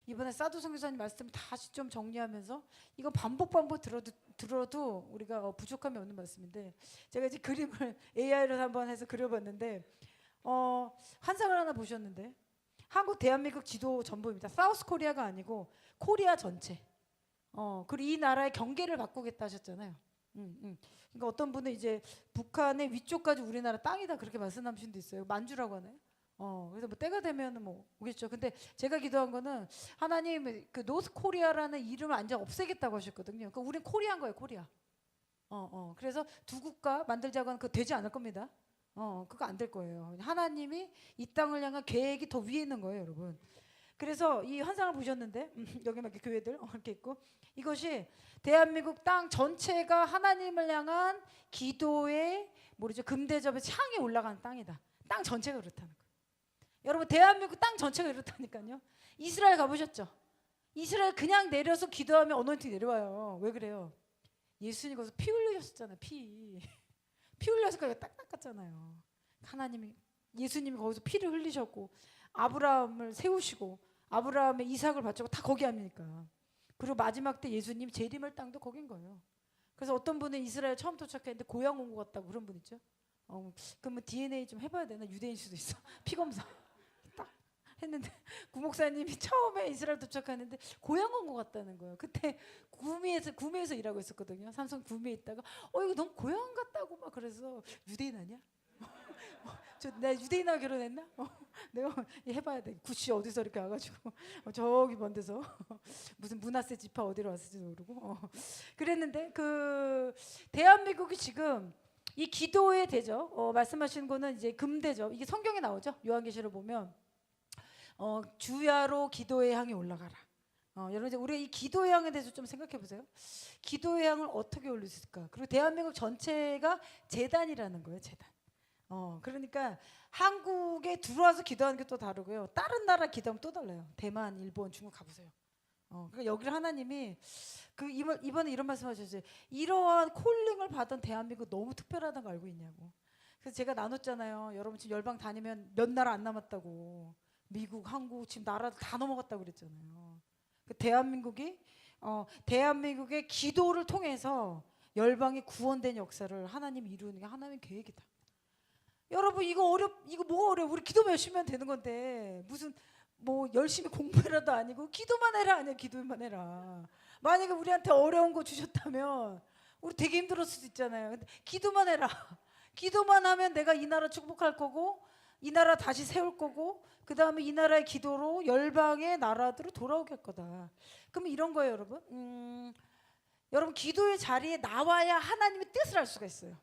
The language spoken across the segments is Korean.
이번에 사도 선교사님 말씀 다시 좀 정리하면서 이거 반복 들어도 우리가 부족함이 없는 말씀인데, 제가 이제 그림을 AI로 한번 해서 그려봤는데 환상을 하나 보셨는데, 한국 대한민국 지도 전부입니다. 사우스 코리아가 아니고 코리아 전체. 그리고 이 나라의 경계를 바꾸겠다 하셨잖아요. 그러니까 어떤 분은 이제 북한의 위쪽까지 우리나라 땅이다 그렇게 말씀하신 분도 있어요. 만주라고 하나요? 그래서 뭐 때가 되면 뭐 오겠죠. 근데 제가 기도한 거는 하나님 그 노스 코리아라는 이름을 완전 없애겠다고 하셨거든요. 그러니까 우린 코리아인 거예요, 코리아. 그래서 두 국가 만들자고 하는 거 되지 않을 겁니다. 그거 안 될 거예요. 하나님이 이 땅을 향한 계획이 더 위에 있는 거예요, 여러분. 그래서 이 환상을 보셨는데 여기 막 이렇게 교회들 이렇게 있고, 이것이 대한민국 땅 전체가 하나님을 향한 기도의 모르죠 금대접의 창이 올라가는 땅이다. 땅 전체가 그렇다는 거예요. 여러분 대한민국 땅 전체가 이렇다니까요. 이스라엘 가보셨죠? 이스라엘 그냥 내려서 기도하면 어노인팅 내려와요. 왜 그래요? 예수님 거기서 피 흘리셨잖아요. 피 흘려서 거기가 딱 닦았잖아요. 하나님이, 예수님이 거기서 피를 흘리셨고 아브라함을 세우시고 아브라함의 이삭을 바치고 다 거기 아닙니까? 그리고 마지막 때 예수님 재림할 땅도 거긴 거예요. 그래서 어떤 분은 이스라엘 처음 도착했는데 고향 온 것 같다고 그런 분 있죠. 그러면 DNA 좀 해봐야 되나? 유대인 수도 있어. 피 검사 딱 했는데 구목사님이 처음에 이스라엘 도착하는데 고향 온 것 같다는 거예요. 그때 구미에서 일하고 있었거든요. 삼성 구미에 있다가 이거 너무 고향 같다고 막 그래서 유대인 아니야? 내가 유대인하고 결혼했나? 내가 해봐야 돼. 구씨 어디서 이렇게 와가지고 저기 먼 데서 무슨 문화세 지파 어디로 왔을지도 모르고 그랬는데, 그 대한민국이 지금 이 기도의 대접, 말씀하시는 거는 이제 금대접, 이게 성경에 나오죠. 요한계시를 보면 주야로 기도의 향이 올라가라. 여러분 이제 우리가 이 기도의 향에 대해서 좀 생각해 보세요. 기도의 향을 어떻게 올릴 수 있을까? 그리고 대한민국 전체가 재단이라는 거예요, 재단. 그러니까 한국에 들어와서 기도하는 게 또 다르고요. 다른 나라 기도하면 또 달라요. 대만, 일본, 중국 가보세요. 그러니까 여기를 하나님이 이번에 이런 말씀하셨어요. 이러한 콜링을 받은 대한민국 너무 특별하다는 거 알고 있냐고. 그래서 제가 나눴잖아요. 여러분 지금 열방 다니면 몇 나라 안 남았다고. 미국, 한국 지금 나라들 다 넘어갔다고 그랬잖아요. 그 대한민국의 기도를 통해서 열방이 구원된 역사를 하나님이 이루는 게 하나님의 계획이다. 여러분 이거 뭐가 어려워? 우리 기도만 열심히 하면 되는 건데 무슨 뭐 열심히 공부해라도 아니고 기도만 해라 아니야. 기도만 해라. 만약에 우리한테 어려운 거 주셨다면 우리 되게 힘들었을 수도 있잖아요. 근데 기도만 해라. 기도만 하면 내가 이 나라 축복할 거고 이 나라 다시 세울 거고 그 다음에 이 나라의 기도로 열방의 나라들을 돌아오게 할 거다. 그럼 이런 거예요, 여러분. 여러분 기도의 자리에 나와야 하나님의 뜻을 알 수가 있어요.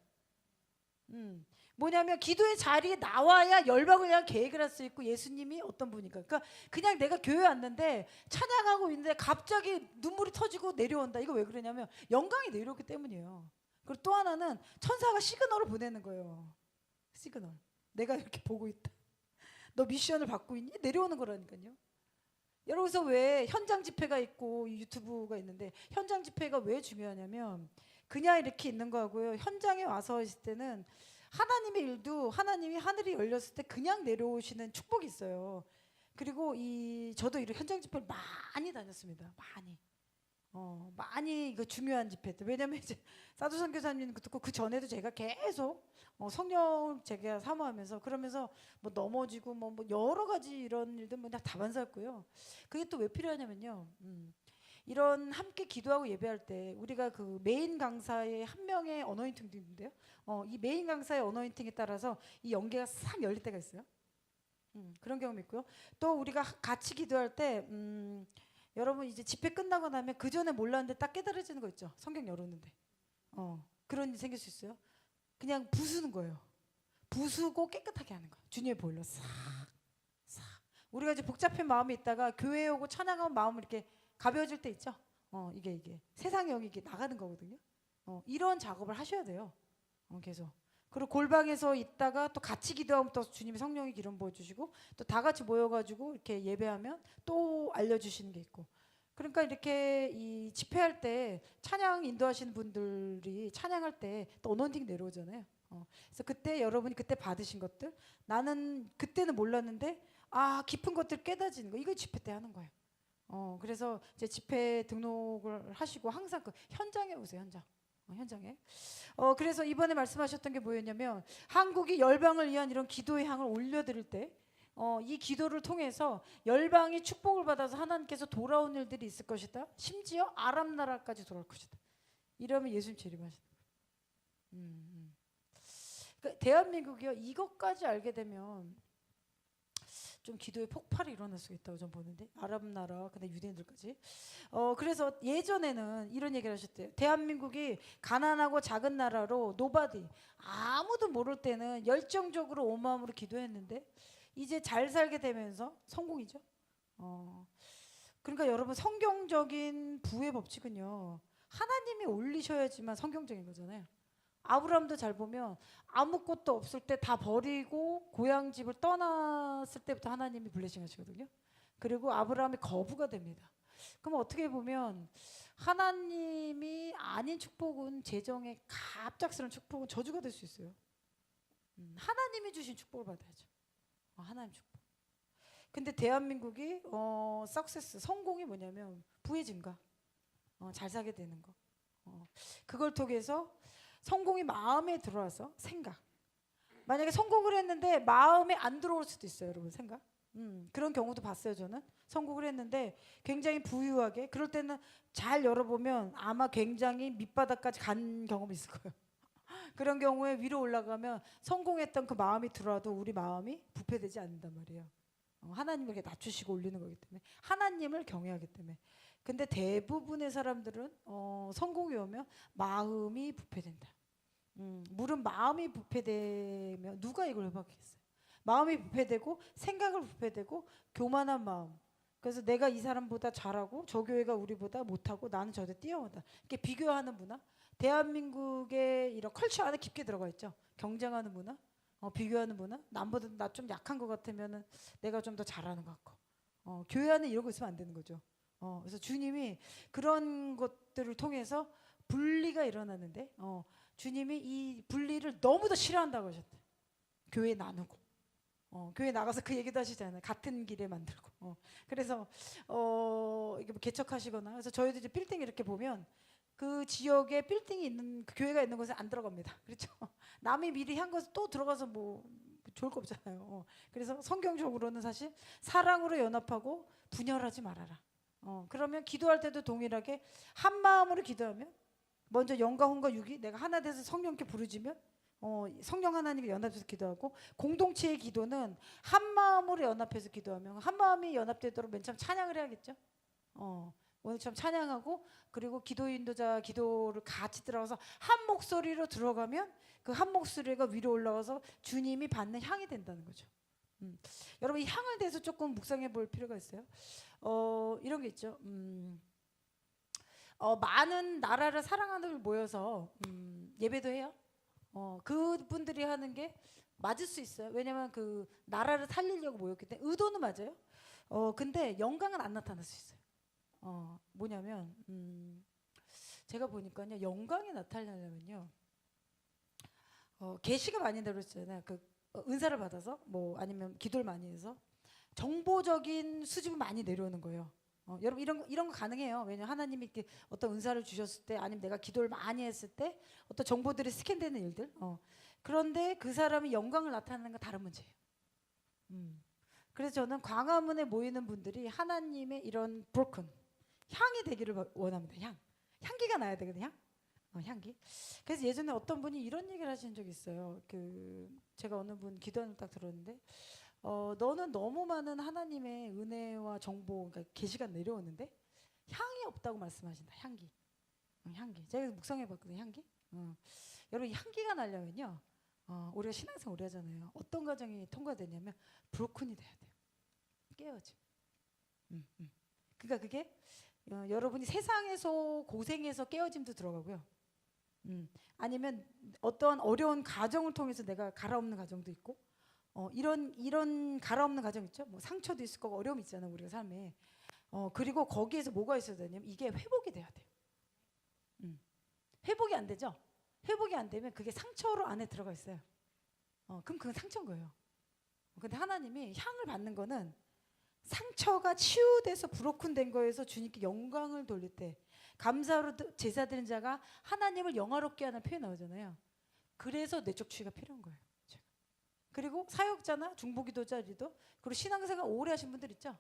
뭐냐면 기도의 자리에 나와야 열방을 향한 계획을 할 수 있고, 예수님이 어떤 분인가. 그러니까 그냥 내가 교회 왔는데 찬양하고 있는데 갑자기 눈물이 터지고 내려온다. 이거 왜 그러냐면 영광이 내려오기 때문이에요. 그리고 또 하나는 천사가 시그널을 보내는 거예요. 시그널. 내가 이렇게 보고 있다. 너 미션을 받고 있니? 내려오는 거라니까요. 여러분서 왜 현장 집회가 있고 유튜브가 있는데, 현장 집회가 왜 중요하냐면 그냥 이렇게 있는 거하고요, 현장에 와서 있을 때는 하나님의 일도, 하나님이 하늘이 열렸을 때 그냥 내려오시는 축복이 있어요. 그리고 저도 이런 현장 집회를 많이 다녔습니다. 많이 이거 중요한 집회들. 왜냐면 이제 사도 선교사님 듣고 그 전에도 제가 계속 성령 제가 사모하면서 그러면서 뭐 넘어지고 뭐 여러 가지 이런 일들 뭐 다 반사했고요. 그게 또 왜 필요하냐면요. 이런 함께 기도하고 예배할 때 우리가 그 메인 강사의 한 명의 어노인팅도 있는데요. 이 메인 강사의 어노인팅에 따라서 이 연계가 싹 열릴 때가 있어요. 그런 경험이 있고요. 또 우리가 같이 기도할 때 여러분 이제 집회 끝나고 나면 그 전에 몰랐는데 딱 깨달아지는 거 있죠. 성경 열었는데 그런 일이 생길 수 있어요. 그냥 부수는 거예요. 부수고 깨끗하게 하는 거예요. 주님의 보일러 싹. 우리가 이제 복잡한 마음이 있다가 교회에 오고 찬양하면 마음을 이렇게 가벼워질 때 있죠. 이게 세상의 영이 이게 나가는 거거든요. 이런 작업을 하셔야 돼요. 계속. 그리고 골방에서 있다가 또 같이 기도하면 또 주님이 성령의 기름 부어주시고 또 다 같이 모여가지고 이렇게 예배하면 또 알려주시는 게 있고. 그러니까 이렇게 이 집회할 때 찬양 인도하시는 분들이 찬양할 때 또 어노인팅 내려오잖아요. 그래서 그때 여러분이 그때 받으신 것들, 나는 그때는 몰랐는데 깊은 것들 깨닫지는 거, 이걸 집회 때 하는 거예요. 그래서 이제 집회 등록을 하시고 항상 그 현장에 오세요, 현장. 현장에. 그래서 이번에 말씀하셨던 게 뭐였냐면 한국이 열방을 위한 이런 기도의 향을 올려드릴 때 이 기도를 통해서 열방이 축복을 받아서 하나님께서 돌아온 일들이 있을 것이다. 심지어 아랍 나라까지 돌아올 것이다. 이러면 예수님 재림하신다. 그러니까 대한민국이요 이것까지 알게 되면 좀 기도의 폭발이 일어날 수 있다고 저는 보는데 아랍 나라 근데 유대인들까지 그래서 예전에는 이런 얘기를 하셨대요. 대한민국이 가난하고 작은 나라로 노바디 아무도 모를 때는 열정적으로 온 마음으로 기도했는데 이제 잘 살게 되면서 성공이죠. 그러니까 여러분 성경적인 부의 법칙은요 하나님이 올리셔야지만 성경적인 거잖아요. 아브라함도 잘 보면 아무것도 없을 때 다 버리고 고향 집을 떠났을 때부터 하나님이 블레싱 하시거든요. 그리고 아브라함이 거부가 됩니다. 그럼 어떻게 보면 하나님이 아닌 축복은 재정의 갑작스러운 축복은 저주가 될 수 있어요. 하나님이 주신 축복을 받아야죠. 하나님 축복. 근데 대한민국이 석세스 성공이 뭐냐면 부의 증가, 잘 살게 되는 거. 그걸 통해서 성공이 마음에 들어와서 생각. 만약에 성공을 했는데 마음에 안 들어올 수도 있어요, 여러분 생각. 그런 경우도 봤어요, 저는. 성공을 했는데 굉장히 부유하게 그럴 때는 잘 열어보면 아마 굉장히 밑바닥까지 간 경험이 있을 거예요. 그런 경우에 위로 올라가면 성공했던 그 마음이 들어와도 우리 마음이 부패되지 않는단 말이에요. 하나님에게 낮추시고 올리는 거기 때문에 하나님을 경외하기 때문에. 근데 대부분의 사람들은 성공이 오면 마음이 부패된다. 물은 마음이 부패되면 누가 이걸 회복하겠어요? 마음이 부패되고 생각을 부패되고 교만한 마음. 그래서 내가 이 사람보다 잘하고 저 교회가 우리보다 못하고 나는 저대 뛰어오다. 이렇게 비교하는 문화. 대한민국의 이런 컬처 안에 깊게 들어가 있죠. 경쟁하는 문화, 비교하는 문화. 남보다 나 좀 약한 것 같으면은 내가 좀 더 잘하는 것 같고. 교회 안에 이러고 있으면 안 되는 거죠. 그래서 주님이 그런 것들을 통해서 분리가 일어나는데 주님이 이 분리를 너무도 싫어한다고 하셨대. 교회 나누고. 교회 나가서 그 얘기도 하시잖아요. 같은 길에 만들고. 그래서 이게 뭐 개척하시거나 그래서 저희도 이제 빌딩 이렇게 보면 그 지역에 빌딩이 있는 그 교회가 있는 곳에 안 들어갑니다. 그렇죠? 남이 미리 한 것을 또 들어가서 뭐 좋을 거 없잖아요. 그래서 성경적으로는 사실 사랑으로 연합하고 분열하지 말아라. 그러면 기도할 때도 동일하게 한 마음으로 기도하면 먼저 영과 혼과 육이 내가 하나 돼서 성령께 부르짖으면 성령 하나님이 연합해서 기도하고 공동체의 기도는 한 마음으로 연합해서 기도하면 한 마음이 연합되도록 맨 처음 찬양을 해야겠죠. 오늘처럼 찬양하고 그리고 기도 인도자 기도를 같이 들어가서 한 목소리로 들어가면 그 한 목소리가 위로 올라가서 주님이 받는 향이 된다는 거죠. 여러분 이 향을 대해서 조금 묵상해 볼 필요가 있어요. 이런 게 있죠. 많은 나라를 사랑하는 분들 모여서 예배도 해요. 그분들이 하는 게 맞을 수 있어요. 왜냐면 그 나라를 살리려고 모였기 때문에 의도는 맞아요. 근데 영광은 안 나타날 수 있어요. 뭐냐면 제가 보니까요 영광이 나타나려면요 계시가 많이 내려졌잖아요. 그 은사를 받아서 뭐 아니면 기도를 많이 해서 정보적인 수집이 많이 내려오는 거예요. 여러분 이런 거 가능해요. 왜냐면 하나님이 이렇게 어떤 은사를 주셨을 때 아니면 내가 기도를 많이 했을 때 어떤 정보들이 스캔되는 일들. 그런데 그 사람이 영광을 나타내는 건 다른 문제예요. 그래서 저는 광화문에 모이는 분들이 하나님의 이런 broken 향이 되기를 원합니다. 향기가 나야 되거든요. 향기. 그래서 예전에 어떤 분이 이런 얘기를 하신 적이 있어요. 제가 어느 분 기도하는 딱 들었는데 너는 너무 많은 하나님의 은혜와 정보, 그러니까 계시가 내려오는데 향이 없다고 말씀하신다. 향기. 제가 묵상해봤거든요. 향기. 여러분 향기가 나려면요. 우리가 신앙생활 오래 하잖아요. 어떤 과정이 통과되냐면 브로큰이 돼야 돼요. 깨어짐. 그러니까 그게 여러분이 세상에서 고생해서 깨어짐도 들어가고요. 아니면 어떠한 어려운 과정을 통해서 내가 갈아엎는 과정도 있고 이런 갈아엎는 과정 있죠. 뭐 상처도 있을 거고 어려움이 있잖아요. 우리가 삶에. 그리고 거기에서 뭐가 있어야 되냐면 이게 회복이 돼야 돼요. 회복이 안 되죠. 회복이 안 되면 그게 상처로 안에 들어가 있어요. 그럼 그건 상처인 거예요. 근데 하나님이 향을 받는 거는 상처가 치유돼서 브로큰 된 거에서 주님께 영광을 돌릴 때 감사로 제사 드리는 자가 하나님을 영화롭게 하는 표현 나오잖아요. 그래서 내적 치유가 필요한 거예요. 그리고 사역자나 중보기도자 리더 그리고 신앙생활 오래 하신 분들 있죠.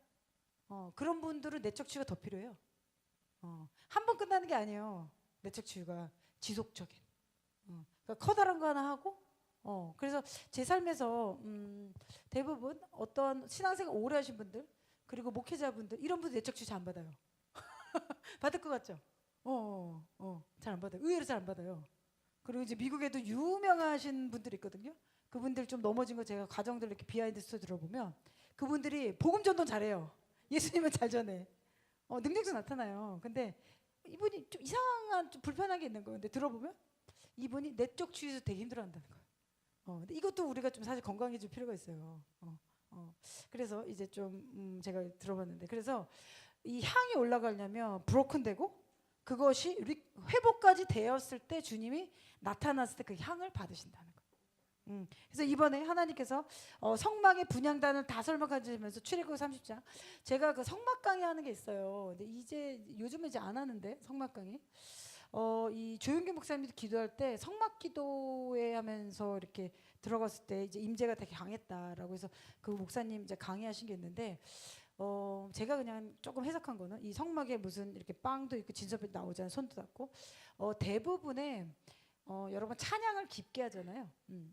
그런 분들은 내적 치유가 더 필요해요. 한 번 끝나는 게 아니에요. 내적 치유가 지속적인. 그러니까 커다란 거 하나 하고 그래서 제 삶에서 대부분 어떤 신앙생활 오래 하신 분들 그리고 목회자분들 이런 분들 내적 치유 잘 안 받아요. 받을 것 같죠? 잘 안 받아요. 의외로 잘 안 받아요. 그리고 이제 미국에도 유명하신 분들이 있거든요. 그분들 좀 넘어진 거 제가 가정들 이렇게 비하인드 스토리 들어보면 그분들이 복음 전도 잘해요. 예수님은 잘 전해. 능력도 나타나요. 근데 이분이 좀 이상한 좀 불편한 게 있는 거예요. 근데 들어보면 이분이 내적 치유에서 되게 힘들어한다는 거예요. 근데 이것도 우리가 좀 사실 건강해질 필요가 있어요. 그래서 이제 좀 제가 들어봤는데 그래서 이 향이 올라가려면 브로큰되고 그것이 회복까지 되었을 때 주님이 나타났을 때 그 향을 받으신다는 거예요. 그래서 이번에 하나님께서 성막의 분향단을 다 설명하시면서 출애굽 30장 제가 그 성막 강의 하는 게 있어요. 근데 이제 요즘은 이제 안 하는데 성막 강의 이 조용기 목사님이 기도할 때 성막 기도회 하면서 이렇게 들어갔을 때 이제 임재가 되게 강했다라고 해서 그 목사님 이제 강의하신 게 있는데 제가 그냥 조금 해석한 거는 이 성막에 무슨 이렇게 빵도 있고 진설도 나오잖아요. 손도 닿고 대부분의 여러분 찬양을 깊게 하잖아요.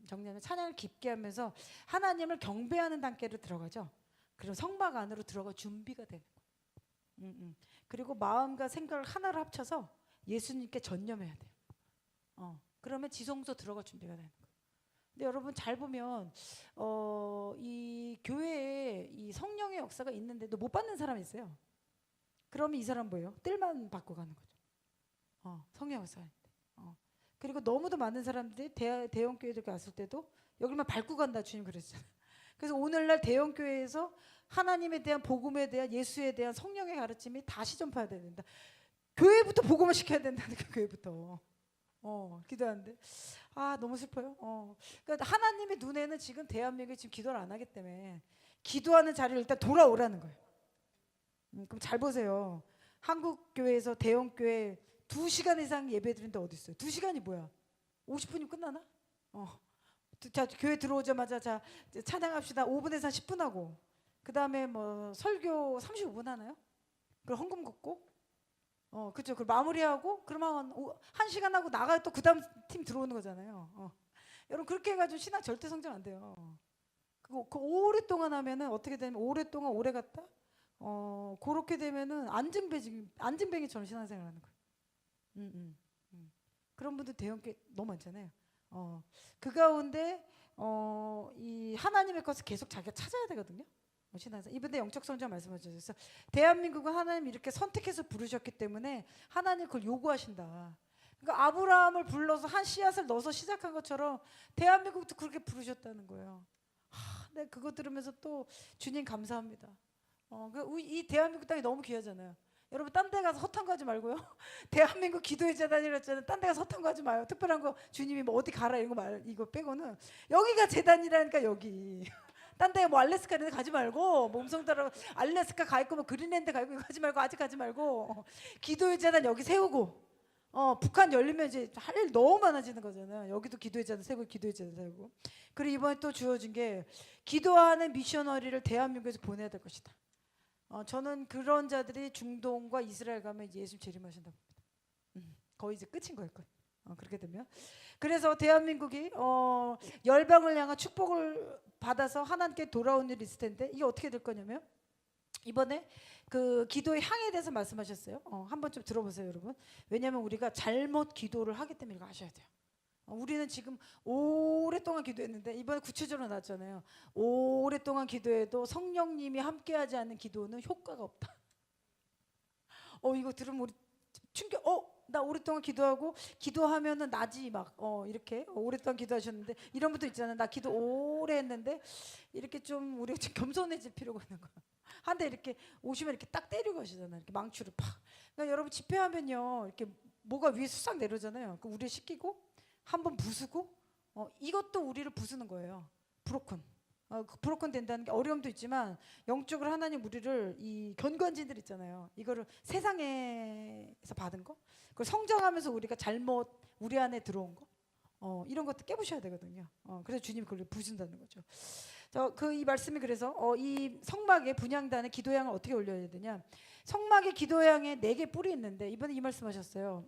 정리하면 찬양을 깊게 하면서 하나님을 경배하는 단계로 들어가죠. 그럼 성막 안으로 들어가 준비가 되는 거예요. 그리고 마음과 생각을 하나로 합쳐서 예수님께 전념해야 돼요. 그러면 지성소 들어가 준비가 되는 거예요. 근데 여러분 잘 보면 이 교회에 이 성령의 역사가 있는데도 못 받는 사람이 있어요. 그러면 이 사람 뭐예요? 뜰만 받고 가는 거죠. 성령 역사. 그리고 너무도 많은 사람들이 대형 교회들 갔을 때도 여기만 밟고 간다 주님 그랬잖아요. 그래서 오늘날 대형 교회에서 하나님에 대한 복음에 대한 예수에 대한 성령의 가르침이 다시 전파돼야 된다. 교회부터 복음을 시켜야 된다는 그 교회부터. 기도하는데 너무 슬퍼요. 그러니까 하나님의 눈에는 지금 대한민국이 지금 기도를 안 하기 때문에 기도하는 자리를 일단 돌아오라는 거예요. 그럼 잘 보세요. 한국 교회에서 대형 교회 2시간 이상 예배 드리는데 어디 있어요? 2시간이 뭐야? 50분이면 끝나나? 자 교회 들어오자마자 자 찬양합시다. 5분에서 한 10분 하고 그 다음에 뭐 설교 35분 하나요? 그럼 헌금 걷고 그렇죠. 그 마무리하고 그러면 1시간 하고 나가야 또 그 다음 팀 들어오는 거잖아요. 여러분 그렇게 해가지고 신앙 절대 성장 안 돼요. 그 오랫동안 하면은 어떻게 되면 오랫동안 오래 갔다 그렇게 되면은 안증뱅이처럼 신앙생활하는 거예요. 그런 분들 대형교회 너무 많잖아요. 그 가운데 이 하나님의 것을 계속 자기가 찾아야 되거든요. 신앙생활. 이분들 영적 성장 말씀하셨어요. 대한민국은 하나님 이렇게 선택해서 부르셨기 때문에 하나님 그걸 요구하신다. 그러니까 아브라함을 불러서 한 씨앗을 넣어서 시작한 것처럼 대한민국도 그렇게 부르셨다는 거예요. 내가 그거 들으면서 또 주님 감사합니다. 이 대한민국 땅이 너무 귀하잖아요. 여러분 딴 데 가서 허탕 가지 말고요. 대한민국 기도의 재단이라 했잖아요. 딴 데 가서 허탕 가지 마요. 특별한 거 주님이 뭐 어디 가라 이거 빼고는 여기가 재단이라니까 여기. 딴 데 뭐 알래스카 이런 데 가지 말고 몸성 따라 알래스카 가 있고 뭐 그린랜드 가 있고 이거 가지 말고 아직 가지 말고 기도의 재단 여기 세우고 북한 열리면 이제 할 일 너무 많아지는 거잖아요. 여기도 기도의 재단 세우고 기도의 재단 세우고 그리고 이번에 또 주어진 게 기도하는 미셔너리를 대한민국에서 보내야 될 것이다. 저는 그런 자들이 중동과 이스라엘 가면 이제 예수님 재림하신다고 봅니다. 거의 이제 끝인 거일 거예요. 그렇게 되면 그래서 대한민국이 열방을 향한 축복을 받아서 하나님께 돌아온 일이 있을 텐데 이게 어떻게 될 거냐면 이번에 그 기도의 향에 대해서 말씀하셨어요. 한번 좀 들어보세요, 여러분. 왜냐하면 우리가 잘못 기도를 하기 때문에 이거 아셔야 돼요. 우리는 지금 오랫동안 기도했는데 이번에 구체적으로 나왔잖아요. 오랫동안 기도해도 성령님이 함께하지 않는 기도는 효과가 없다. 이거 들으면 우리 충격. 나 오랫동안 기도하고 기도하면은 나지 막 이렇게 오랫동안 기도하셨는데 이런 분도 있잖아요. 나 기도 오래 했는데 이렇게 좀 우리가 좀 겸손해질 필요가 있는 거야. 한데 이렇게 오시면 이렇게 딱 때리고 가시잖아요. 이렇게 망치로 팍. 그러니까 여러분 집회하면요 이렇게 뭐가 위에서 싹 내려오잖아요. 그 우리 씻기고 한번 부수고 이것도 우리를 부수는 거예요. 브로큰. 브로큰 된다는 게 어려움도 있지만 영적으로 하나님 우리를 이 견고한진들 있잖아요. 이거를 세상에서 받은 거, 그걸 성장하면서 우리가 잘못 우리 안에 들어온 거, 이런 것도 깨부셔야 되거든요. 그래서 주님이 그걸 부신다는 거죠. 이 말씀이 그래서 이 성막의 분향단의 기도향을 어떻게 올려야 되냐? 성막의 기도향에 4개 뿔이 있는데 이번에 이 말씀하셨어요.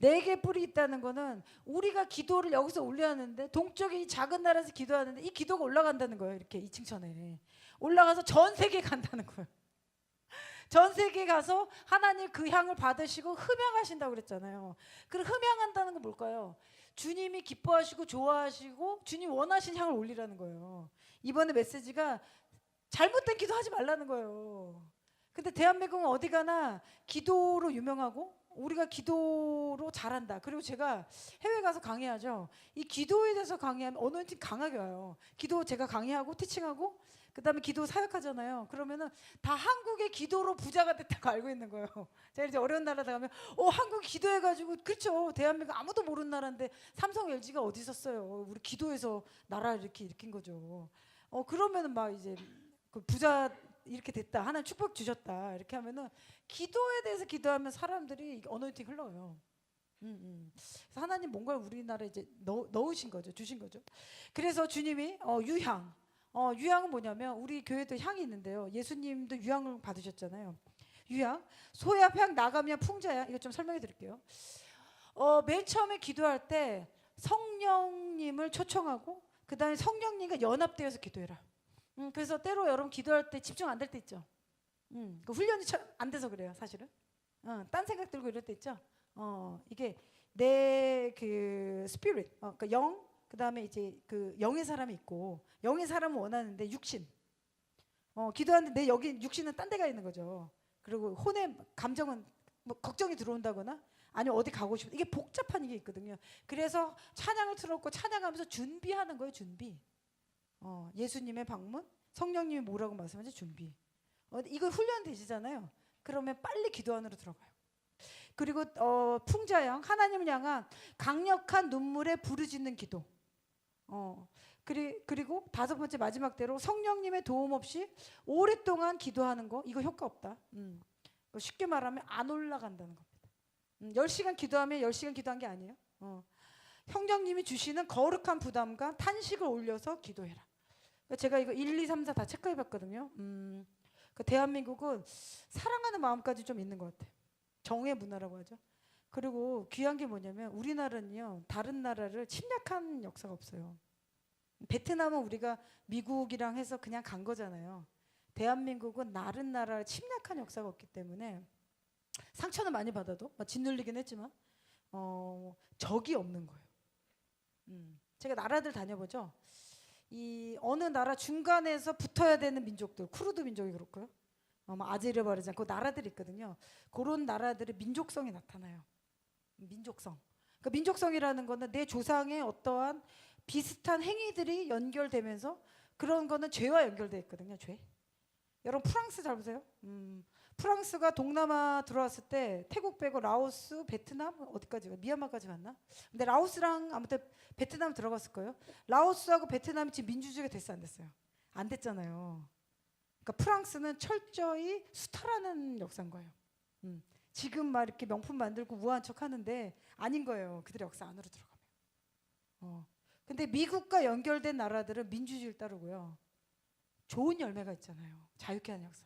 4개 뿔이 있다는 거는 우리가 기도를 여기서 올려야 하는데 동쪽에 이 작은 나라에서 기도하는데 이 기도가 올라간다는 거예요. 이렇게 2층천에 올라가서 전 세계에 간다는 거예요. 전 세계에 가서 하나님 그 향을 받으시고 흠양하신다고 그랬잖아요. 그 흠양한다는 건 뭘까요? 주님이 기뻐하시고 좋아하시고 주님 원하신 향을 올리라는 거예요. 이번에 메시지가 잘못된 기도하지 말라는 거예요. 근데 대한민국은 어디 가나 기도로 유명하고 우리가 기도로 잘한다. 그리고 제가 해외 가서 강의하죠. 이 기도에 대해서 강의하면 어느팀 강하게 와요. 기도 제가 강의하고 티칭하고 그다음에 기도 사역하잖아요. 그러면은 다 한국의 기도로 부자가 됐다고 알고 있는 거예요. 제가 이제 어려운 나라 가면 한국 기도해가지고 그렇죠. 대한민국 아무도 모르는 나라인데 삼성 LG가 어디 있었어요. 우리 기도해서 나라를 이렇게 일으킨 거죠. 그러면은 막 이제 그 부자 이렇게 됐다. 하나님 축복 주셨다. 이렇게 하면은 기도에 대해서 기도하면 사람들이 어노인팅 흘러요. 그래서 하나님 뭔가를 우리나라에 이제 넣으신 거죠. 주신 거죠. 그래서 주님이 유향. 유향은 뭐냐면 우리 교회도 향이 있는데요. 예수님도 유향을 받으셨잖아요. 유향, 소야향, 나감향, 풍자향. 이거 좀 설명해 드릴게요. 맨 처음에 기도할 때 성령님을 초청하고 그다음에 성령님과 연합되어서 기도해라. 그래서 때로 여러분 기도할 때 집중 안 될 때 있죠. 그 훈련이 안 돼서 그래요, 사실은. 딴 생각 들고 이럴 때 있죠. 이게 내 그 스피릿, 그러니까 영, 그다음에 이제 그 영의 사람이 있고 영의 사람은 원하는데 육신. 기도하는데 내 여기 육신은 딴 데가 있는 거죠. 그리고 혼의 감정은 뭐 걱정이 들어온다거나 아니면 어디 가고 싶은 이게 복잡한 이게 있거든요. 그래서 찬양을 틀었고 찬양하면서 준비하는 거예요, 준비. 예수님의 방문, 성령님이 뭐라고 말씀하죠? 준비. 이거 훈련되시잖아요. 그러면 빨리 기도 안으로 들어가요. 그리고 풍자형, 하나님을 향한 강력한 눈물에 부르짖는 기도. 그리고 5번째 마지막대로 성령님의 도움 없이 오랫동안 기도하는 거, 이거 효과 없다. 쉽게 말하면 안 올라간다는 겁니다. 10시간 기도하면 10시간 기도한 게 아니에요. 성령님이 주시는 거룩한 부담과 탄식을 올려서 기도해라. 제가 이거 1, 2, 3, 4 다 체크해봤거든요. 대한민국은 사랑하는 마음까지 좀 있는 것 같아요. 정의 문화라고 하죠. 그리고 귀한 게 뭐냐면 우리나라는요 다른 나라를 침략한 역사가 없어요. 베트남은 우리가 미국이랑 해서 그냥 간 거잖아요. 대한민국은 다른 나라를 침략한 역사가 없기 때문에 상처는 많이 받아도 짓눌리긴 했지만 적이 없는 거예요. 제가 나라들 다녀보죠. 이 어느 나라 중간에서 붙어야 되는 민족들, 쿠르드 민족이 그렇고요. 아제르바이잔 그 나라들이 있거든요. 그런 나라들의 민족성이 나타나요. 민족성. 그러니까 민족성이라는 거는 내 조상의 어떠한 비슷한 행위들이 연결되면서 그런 거는 죄와 연결되어 있거든요. 죄. 여러분 프랑스 잘 보세요. 프랑스가 동남아 들어왔을 때 태국 빼고 라오스, 베트남 어디까지 미얀마까지 갔나? 근데 라오스랑 아무튼 베트남 들어갔을 거예요. 라오스하고 베트남이 지금 민주주의가 됐어 안 됐어요? 안 됐잖아요. 그러니까 프랑스는 철저히 수탈하는 역사인 거예요. 지금 막 이렇게 명품 만들고 우아한 척 하는데 아닌 거예요. 그들의 역사 안으로 들어가면. 근데 미국과 연결된 나라들은 민주주의를 따르고요. 좋은 열매가 있잖아요. 자유케 하는 역사.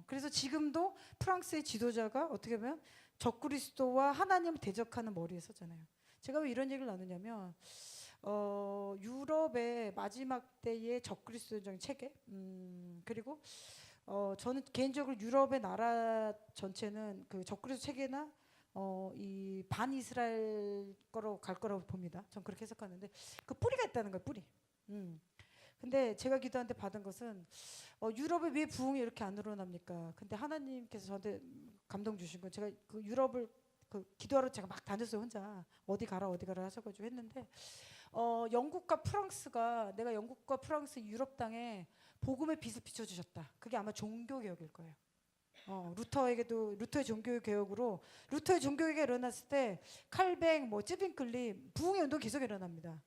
그래서 지금도 프랑스의 지도자가 어떻게 보면 적그리스도와 하나님을 대적하는 머리에 서잖아요. 제가 왜 이런 얘기를 나누냐면 유럽의 마지막 때의 적그리스도적인 체계 그리고 저는 개인적으로 유럽의 나라 전체는 그 적그리스도 체계나 이 반이스라엘 거로 갈 거라고 봅니다. 전 그렇게 해석하는데 그 뿌리가 있다는 거예요. 뿌리. 근데 제가 기도한테 받은 것은 유럽에 왜 부흥이 이렇게 안 일어납니까? 근데 하나님께서 저한테 감동 주신 건 제가 그 유럽을 그 기도하러 제가 막 다녔어요. 혼자 어디 가라 하셔가지고 했는데 영국과 프랑스가 내가 영국과 프랑스 유럽 땅에 복음의 빛을 비춰주셨다. 그게 아마 종교 개혁일 거예요. 루터의 종교 개혁으로 루터의 종교 개혁이 일어났을 때 칼뱅, 뭐 쯔빙클리 부흥의 운동 계속 일어납니다.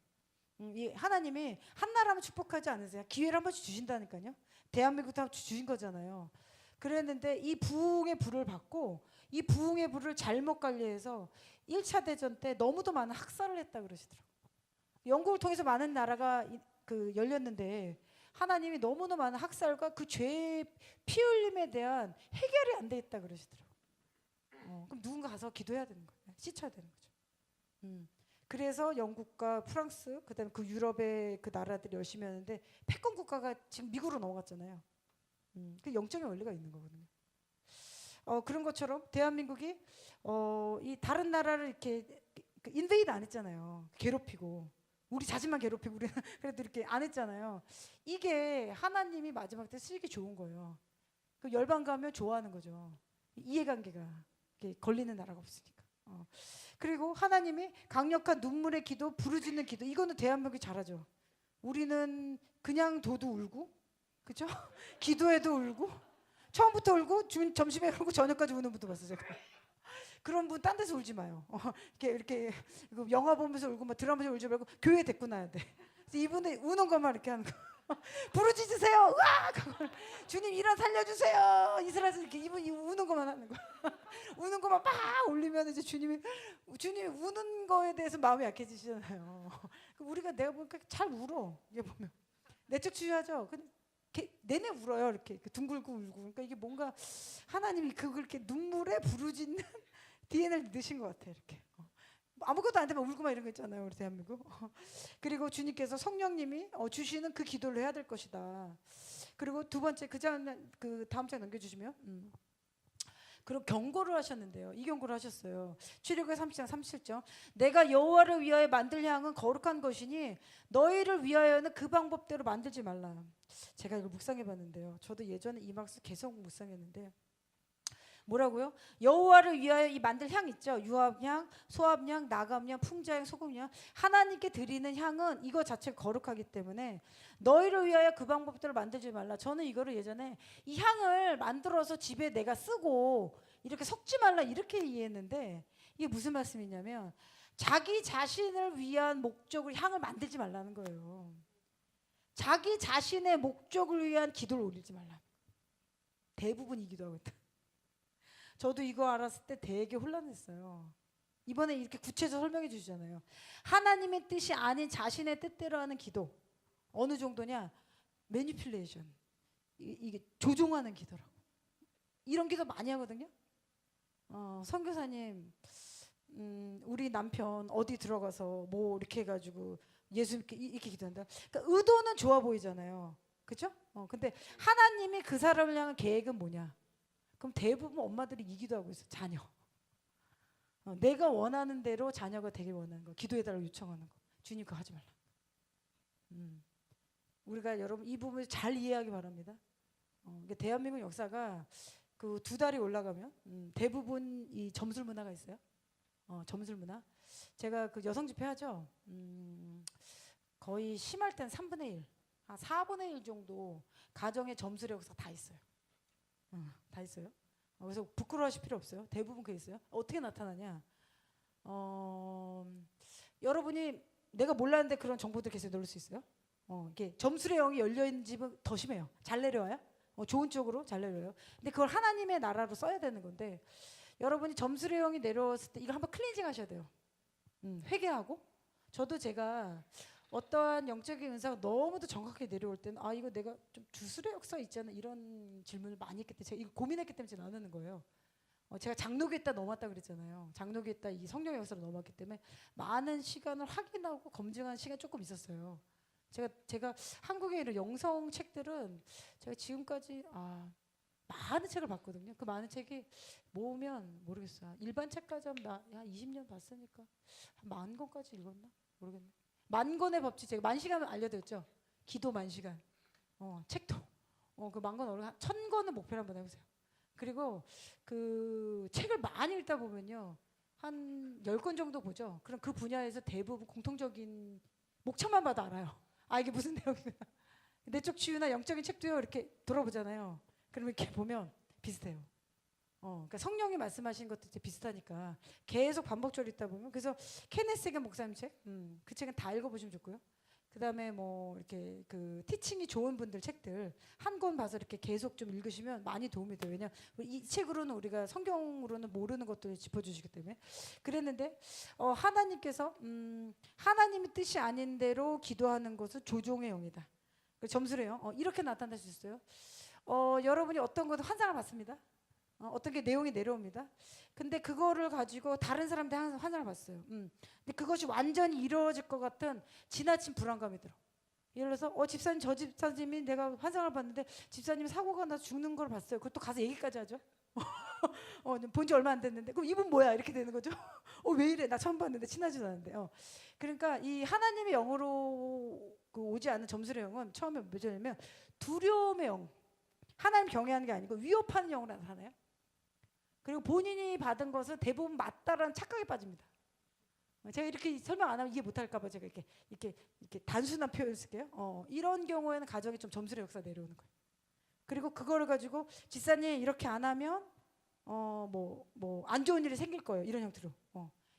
이 하나님이 한 나라만 축복하지 않으세요. 기회를 한 번씩 주신다니까요. 대한민국도 주신 거잖아요. 그랬는데 이 부흥의 불을 받고 이 부흥의 불을 잘못 관리해서 1차 대전 때 너무도 많은 학살을 했다 그러시더라고요. 영국을 통해서 많은 나라가 열렸는데 하나님이 너무나 많은 학살과 그 죄의 피 흘림에 대한 해결이 안 돼 있다 그러시더라고요. 그럼 누군가 가서 기도해야 되는 거예요. 씻어야 되는 거죠. 그래서 영국과 프랑스 그다음에 그 유럽의 그 나라들이 열심히 하는데 패권 국가가 지금 미국으로 넘어갔잖아요. 그 영적인 원리가 있는 거거든요. 그런 것처럼 대한민국이 이 다른 나라를 이렇게 인베이드 안 했잖아요. 괴롭히고 우리 자신만 괴롭히고 우리는 그래도 이렇게 안 했잖아요. 이게 하나님이 마지막 때 쓰기 좋은 거예요. 그 열방 가면 좋아하는 거죠. 이해관계가 걸리는 나라가 없으니까. 그리고 하나님이 강력한 눈물의 기도, 부르짖는 기도, 이거는 대한민국이 잘하죠. 우리는 그냥 둬도 울고, 그죠? 기도해도 울고, 처음부터 울고, 점심에 울고, 저녁까지 우는 분도 봤어요, 제가. 그런 분 딴 데서 울지 마요. 이렇게 영화 보면서 울고, 막 드라마 보면서 울지 말고 교회 데리고 나야 돼. 그래서 이분이 우는 것만 이렇게 하는 거. 부르짖으세요. 으악! 주님 일어 살려주세요. 이스라엘에서 이렇게 이분이 우는 것만 하는 거. 우는 것만 막 올리면 이제 주님이 우는 거에 대해서 마음이 약해지시잖아요. 우리가 내가 보니까 잘 울어. 이게 보면 내적 치유하죠. 내내 울어요. 이렇게 둥글고 울고. 그러니까 이게 뭔가 하나님이 그걸 이렇게 눈물에 부르짖는 DNA를 넣으신 것 같아. 이렇게. 아무것도 안 되면 울고만 이런 거 있잖아요, 우리 대한민국. 그리고 주님께서 성령님이 주시는 그 기도를 해야 될 것이다. 그리고 두 번째 그 다음 장 넘겨주시면. 그리고 경고를 하셨는데요. 이 경고를 하셨어요. 출애굽기 30장 37절. 내가 여호와를 위하여 만들 향은 거룩한 것이니 너희를 위하여는 그 방법대로 만들지 말라. 제가 이걸 묵상해봤는데요. 저도 예전에 이 말씀 계속 묵상했는데. 뭐라고요? 여호와를 위하여 이 만들 향 있죠. 유압향, 소압향, 나감향, 풍자향, 소금향. 하나님께 드리는 향은 이거 자체가 거룩하기 때문에 너희를 위하여 그 방법대로 만들지 말라. 저는 이거를 예전에 이 향을 만들어서 집에 내가 쓰고 이렇게 섞지 말라 이렇게 이해했는데 이게 무슨 말씀이냐면 자기 자신을 위한 목적을 향을 만들지 말라는 거예요. 자기 자신의 목적을 위한 기도를 올리지 말라. 대부분 이 기도하고 있다. 저도 이거 알았을 때 되게 혼란했어요. 이번에 이렇게 구체적으로 설명해 주시잖아요. 하나님의 뜻이 아닌 자신의 뜻대로 하는 기도. 어느 정도냐? 매니플레이션. 이게 조종하는 기도라고. 이런 기도 많이 하거든요. 선교사님, 우리 남편 어디 들어가서 뭐 이렇게 해가지고 예수님께 이렇게 기도한다. 그러니까 의도는 좋아 보이잖아요. 그렇죠? 근데 하나님이 그 사람을 향한 계획은 뭐냐? 그럼 대부분 엄마들이 이 기도하고 있어. 자녀. 내가 원하는 대로 자녀가 되길 원하는 거. 기도해달라고 요청하는 거. 주님 그거 하지 말라. 우리가 여러분 이 부분을 잘 이해하기 바랍니다. 대한민국 역사가 그 2달이 올라가면 대부분 이 점술 문화가 있어요. 점술 문화. 제가 그 여성 집회 하죠. 거의 심할 땐 3분의 1, 한 4분의 1 정도 가정의 점술의 역사 다 있어요. 다 있어요. 그래서 부끄러워하실 필요 없어요. 대부분 그게 있어요. 어떻게 나타나냐? 여러분이 내가 몰랐는데 그런 정보들 계속 넣을 수 있어요. 이게 점술의 영이 열려 있는 집은 더 심해요. 잘 내려와요. 좋은 쪽으로 잘 내려요. 근데 그걸 하나님의 나라로 써야 되는 건데 여러분이 점술의 영이 내려왔을 때 이거 한번 클렌징 하셔야 돼요. 회개하고. 저도 제가 어떠한 영적인 은사가 너무도 정확하게 내려올 때는 이거 내가 좀 주술의 역사 있잖아 이런 질문을 많이 했기 때문에 제가 이거 고민했기 때문에 제가 나누는 거예요. 제가 장로교에다 넘었다 그랬잖아요. 장로교에다 이 성령의 역사로 넘었기 때문에 많은 시간을 확인하고 검증한 시간이 조금 있었어요. 제가 한국의 이런 영성 책들은 제가 지금까지 많은 책을 봤거든요. 그 많은 책이 모으면 모르겠어요. 일반 책까지 하면 한 20년 봤으니까 한 10,000권까지 읽었나? 모르겠네. 10,000권의 법칙 제가 10,000시간 알려드렸죠. 기도 10,000시간. 책도. 그 10,000권 1,000권은 목표로 한번 해보세요. 그리고 그 책을 많이 읽다 보면요. 한 10권 정도 보죠. 그럼 그 분야에서 대부분 공통적인 목차만 봐도 알아요. 이게 무슨 내용이구나. 내적 치유나 영적인 책도요. 이렇게 돌아보잖아요. 그러면 이렇게 보면 비슷해요. 그러니까 성령이 말씀하신 것도 이제 비슷하니까 계속 반복적으로 읽다 보면 그래서 케네스 해건 목사님 책, 그 책은 다 읽어보시면 좋고요. 그다음에 뭐 이렇게 그 티칭이 좋은 분들 책들 한 권 봐서 이렇게 계속 좀 읽으시면 많이 도움이 돼요. 왜냐 이 책으로는 우리가 성경으로는 모르는 것들을 짚어주시기 때문에 그랬는데 하나님께서 하나님의 뜻이 아닌 대로 기도하는 것은 조종의 영이다. 점수래요. 이렇게 나타날 수 있어요. 여러분이 어떤 것도 환상을 받습니다. 어떤 게 내용이 내려옵니다. 근데 그거를 가지고 다른 사람들 항상 환상을 봤어요. 근데 그것이 완전히 이루어질 것 같은 지나친 불안감이 들어. 예를 들어서 집사님 저 집사님이 내가 환상을 봤는데 집사님이 사고가 나서 죽는 걸 봤어요. 그것도 가서 얘기까지 하죠. 본 지 얼마 안 됐는데 그럼 이분 뭐야 이렇게 되는 거죠. 왜 이래 나 처음 봤는데 친하지도 않은데. 그러니까 이 하나님의 영으로 오지 않는 점술의 영은 처음에 뭐냐면 두려움의 영. 하나님 경외하는 게 아니고 위협하는 영으로 나타나요. 그리고 본인이 받은 것은 대부분 맞다라는 착각에 빠집니다. 제가 이렇게 설명 안 하면 이해 못할까봐 제가 이렇게 단순한 표현을 쓸게요. 이런 경우에는 가정이 좀 점술의 역사 내려오는 거예요. 그리고 그거를 가지고 집사님 이렇게 안 하면 뭐 안 좋은 일이 생길 거예요. 이런 형태로.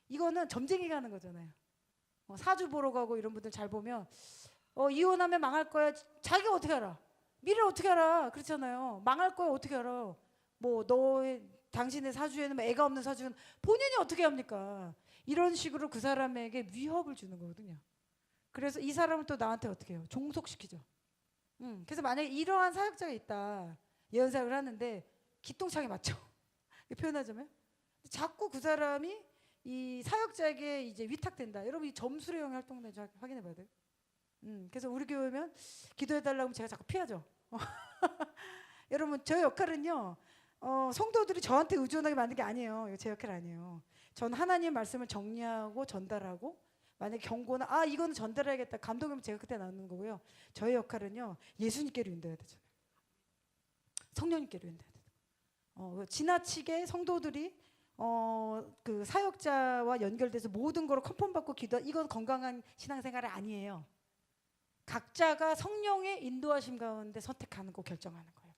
이거는 점쟁이가 하는 거잖아요. 사주 보러 가고 이런 분들 잘 보면 이혼하면 망할 거야. 자기가 어떻게 알아? 미래를 어떻게 알아? 그렇잖아요. 망할 거야 어떻게 알아? 뭐 당신의 사주에는 애가 없는 사주는 본인이 어떻게 합니까? 이런 식으로 그 사람에게 위협을 주는 거거든요. 그래서 이 사람을 또 나한테 어떻게 해요? 종속시키죠. 그래서 만약에 이러한 사역자가 있다. 예언사역을 하는데 기똥차게 맞죠. 표현하자면 자꾸 그 사람이 이 사역자에게 이제 위탁된다. 여러분 이 점수의 영의 활동을 확인해 봐야 돼요. 그래서 우리 교회면 기도해달라고 하면 제가 자꾸 피하죠. 여러분 저 역할은요. 성도들이 저한테 의존하게 만든 게 아니에요. 이거 제 역할 아니에요. 전 하나님의 말씀을 정리하고 전달하고 만약에 경고나 이거는 전달해야겠다 감동이면 제가 그때 나누는 거고요. 저의 역할은요. 예수님께로 인도해야 되잖아요. 성령님께로 인도해야 돼요. 지나치게 성도들이 그 사역자와 연결돼서 모든 걸 컨펌받고 이건 건강한 신앙생활이 아니에요. 각자가 성령의 인도하심 가운데 선택하는 거 결정하는 거예요.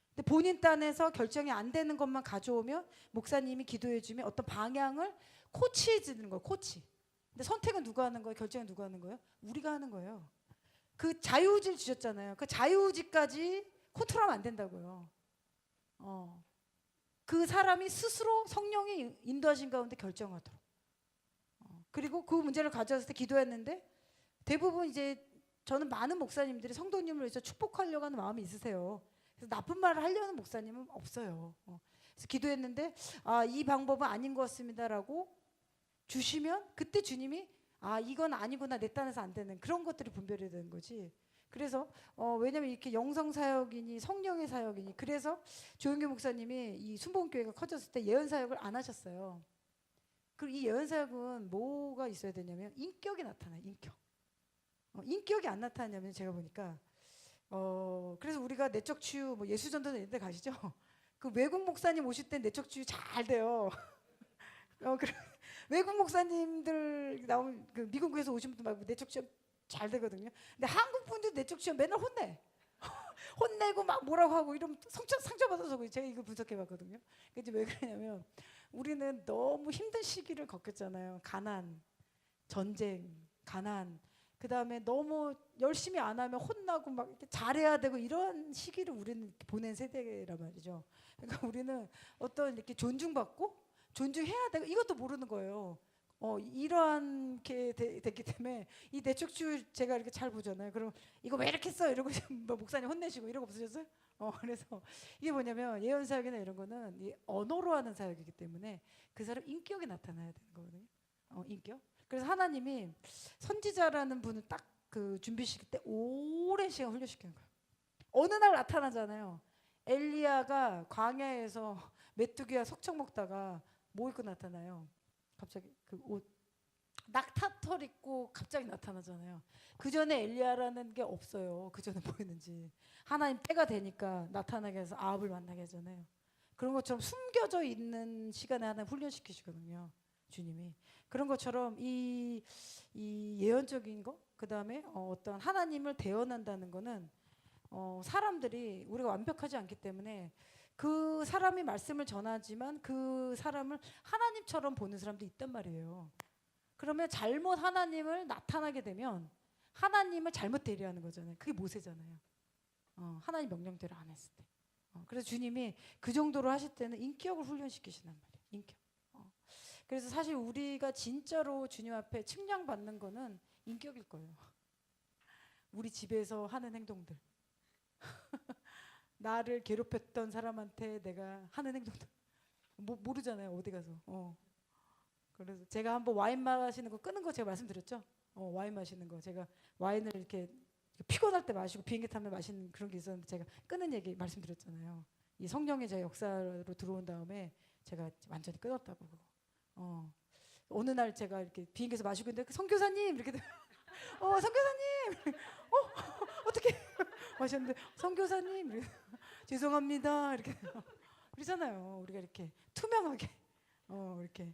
근데 본인 딴에서 결정이 안 되는 것만 가져오면 목사님이 기도해주면 어떤 방향을 코치해 주는 거예요. 코치. 근데 선택은 누가 하는 거예요? 결정은 누가 하는 거예요? 우리가 하는 거예요. 그 자유의지를 주셨잖아요. 그 자유의지까지 컨트롤하면 안 된다고요. 그 사람이 스스로 성령의 인도하신 가운데 결정하도록. 그리고 그 문제를 가져왔을 때 기도했는데 대부분 이제 저는 많은 목사님들이 성도님을 위해서 축복하려고 하는 마음이 있으세요. 그래서 나쁜 말을 하려는 목사님은 없어요. 그래서 기도했는데 이 방법은 아닌 것 같습니다라고 주시면 그때 주님이 이건 아니구나 내 딴에서 안 되는 그런 것들이 분별이 되는 거지. 그래서 왜냐면 이렇게 영성 사역이니 성령의 사역이니 그래서 조영규 목사님이 이 순복음교회가 커졌을 때 예언 사역을 안 하셨어요. 그리고 이 예언 사역은 뭐가 있어야 되냐면 인격이 나타나요. 인격이 안 나타나냐면 제가 보니까 그래서 우리가 내적 치유 뭐 예수전도는 이런 데 가시죠. 그 외국 목사님 오실 때 내적 치유 잘 돼요. 외국 목사님들 나오면 그 미국에서 오신 분들 말고 내적 치유 잘 되거든요. 근데 한국 분들 내적 치유 맨날 혼내고 막 뭐라고 하고 이러면 상처받아서 제가 이거 분석해봤거든요. 이제 왜 그러냐면 우리는 너무 힘든 시기를 겪었잖아요. 가난, 전쟁, 가난. 그 다음에 너무 열심히 안 하면 혼나고 막 이렇게 잘해야 되고 이런 시기를 우리는 보낸 세대란 말이죠. 그러니까 우리는 어떤 이렇게 존중받고 존중해야 되고 이것도 모르는 거예요. 이러한 게 됐기 때문에 이 내척주 제가 이렇게 잘 보잖아요. 그럼 이거 왜 이렇게 써? 이러고 목사님 혼내시고 이러고 없으셨어요? 그래서 이게 뭐냐면 예언 사역이나 이런 거는 이 언어로 하는 사역이기 때문에 그 사람 인격이 나타나야 되는 거거든요. 인격. 그래서 하나님이 선지자라는 분을 딱 그 준비시킬 때 오랜 시간 훈련시키는 거예요. 어느 날 나타나잖아요. 엘리야가 광야에서 메뚜기와 석청 먹다가 뭐 입고 나타나요? 갑자기 그 옷 낙타털 입고 갑자기 나타나잖아요. 그 전에 엘리야라는 게 없어요. 그 전에 보이는지 하나님 때가 되니까 나타나게 해서 아합을 만나게 하잖아요. 그런 것처럼 숨겨져 있는 시간에 하나님 훈련시키시거든요. 주님이. 그런 것처럼 이 예언적인 거, 그 다음에 어떤 하나님을 대언한다는 거는 사람들이 우리가 완벽하지 않기 때문에 그 사람이 말씀을 전하지만 그 사람을 하나님처럼 보는 사람도 있단 말이에요. 그러면 잘못 하나님을 나타나게 되면 하나님을 잘못 대리하는 거잖아요. 그게 모세잖아요. 하나님 명령대로 안 했을 때. 그래서 주님이 그 정도로 하실 때는 인격을 훈련시키시단 말이에요. 인격. 그래서 사실 우리가 진짜로 주님 앞에 측량받는 거는 인격일 거예요. 우리 집에서 하는 행동들. 나를 괴롭혔던 사람한테 내가 하는 행동들. 모르잖아요. 어디 가서. 그래서 제가 한번 와인 마시는 거 끄는 거 제가 말씀드렸죠. 와인 마시는 거 제가 와인을 이렇게 피곤할 때 마시고 비행기 타면 마시는 그런 게 있었는데 제가 끄는 얘기 말씀드렸잖아요. 이 성령의 제 역사로 들어온 다음에 제가 완전히 끊었다고 그거. 어느 날 제가 이렇게 비행기에서 마시고 있는데 선교사님 이렇게 선교사님 어떻게 마셨는데 선교사님 죄송합니다 이렇게 그러잖아요. 우리가 이렇게 투명하게 이렇게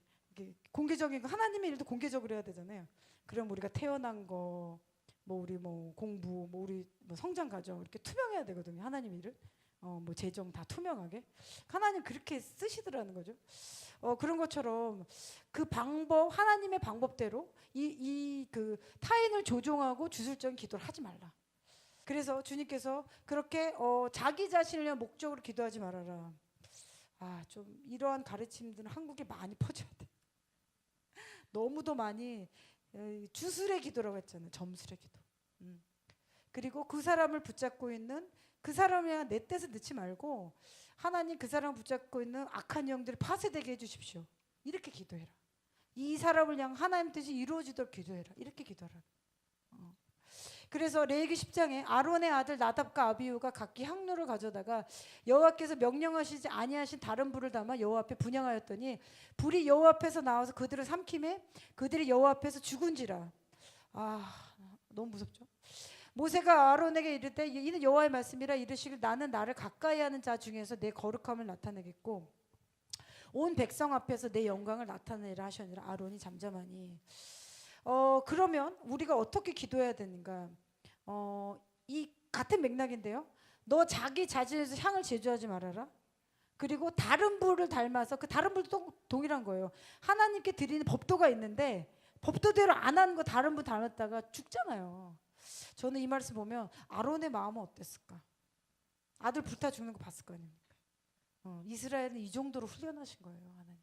공개적인 거 하나님의 일도 공개적으로 해야 되잖아요. 그럼 우리가 태어난 거 뭐 우리 뭐 공부 뭐 우리 뭐 성장 과정 이렇게 투명해야 되거든요. 하나님 일을 뭐 재정 다 투명하게 하나님 그렇게 쓰시더라는 거죠. 그런 것처럼 그 방법 하나님의 방법대로 그 타인을 조종하고 주술적인 기도를 하지 말라. 그래서 주님께서 그렇게 자기 자신을 위한 목적으로 기도하지 말아라. 좀 이러한 가르침들은 한국에 많이 퍼져야 돼. 너무도 많이 주술의 기도라고 했잖아요. 점술의 기도. 그리고 그 사람을 붙잡고 있는 그 사람에 내 뜻을 넣지 말고 하나님 그 사람을 붙잡고 있는 악한 영들을 파쇄되게 해주십시오. 이렇게 기도해라. 이 사람을 향한 하나님 뜻이 이루어지도록 기도해라. 이렇게 기도하라. 그래서 레위기 10장에 아론의 아들 나답과 아비후가 각기 향로를 가져다가 여호와께서 명령하시지 아니하신 다른 불을 담아 여호와 앞에 분향하였더니 불이 여호와 앞에서 나와서 그들을 삼키매 그들이 여호와 앞에서 죽은지라. 너무 무섭죠. 모세가 아론에게 이르되 이는 여호와의 말씀이라 이르시길 나는 나를 가까이하는 자 중에서 내 거룩함을 나타내겠고 온 백성 앞에서 내 영광을 나타내라 하시니라. 아론이 잠잠하니. 그러면 우리가 어떻게 기도해야 되는가? 이 같은 맥락인데요. 너 자기 자신에서 향을 제조하지 말아라. 그리고 다른 불을 닮아서 그 다른 불도 동일한 거예요. 하나님께 드리는 법도가 있는데 법도대로 안 하는 거 다른 불 닮았다가 죽잖아요. 저는 이 말씀 보면 아론의 마음은 어땠을까? 아들 불타 죽는 거 봤을 거 아닙니까? 이스라엘은 이 정도로 훈련하신 거예요. 하나님.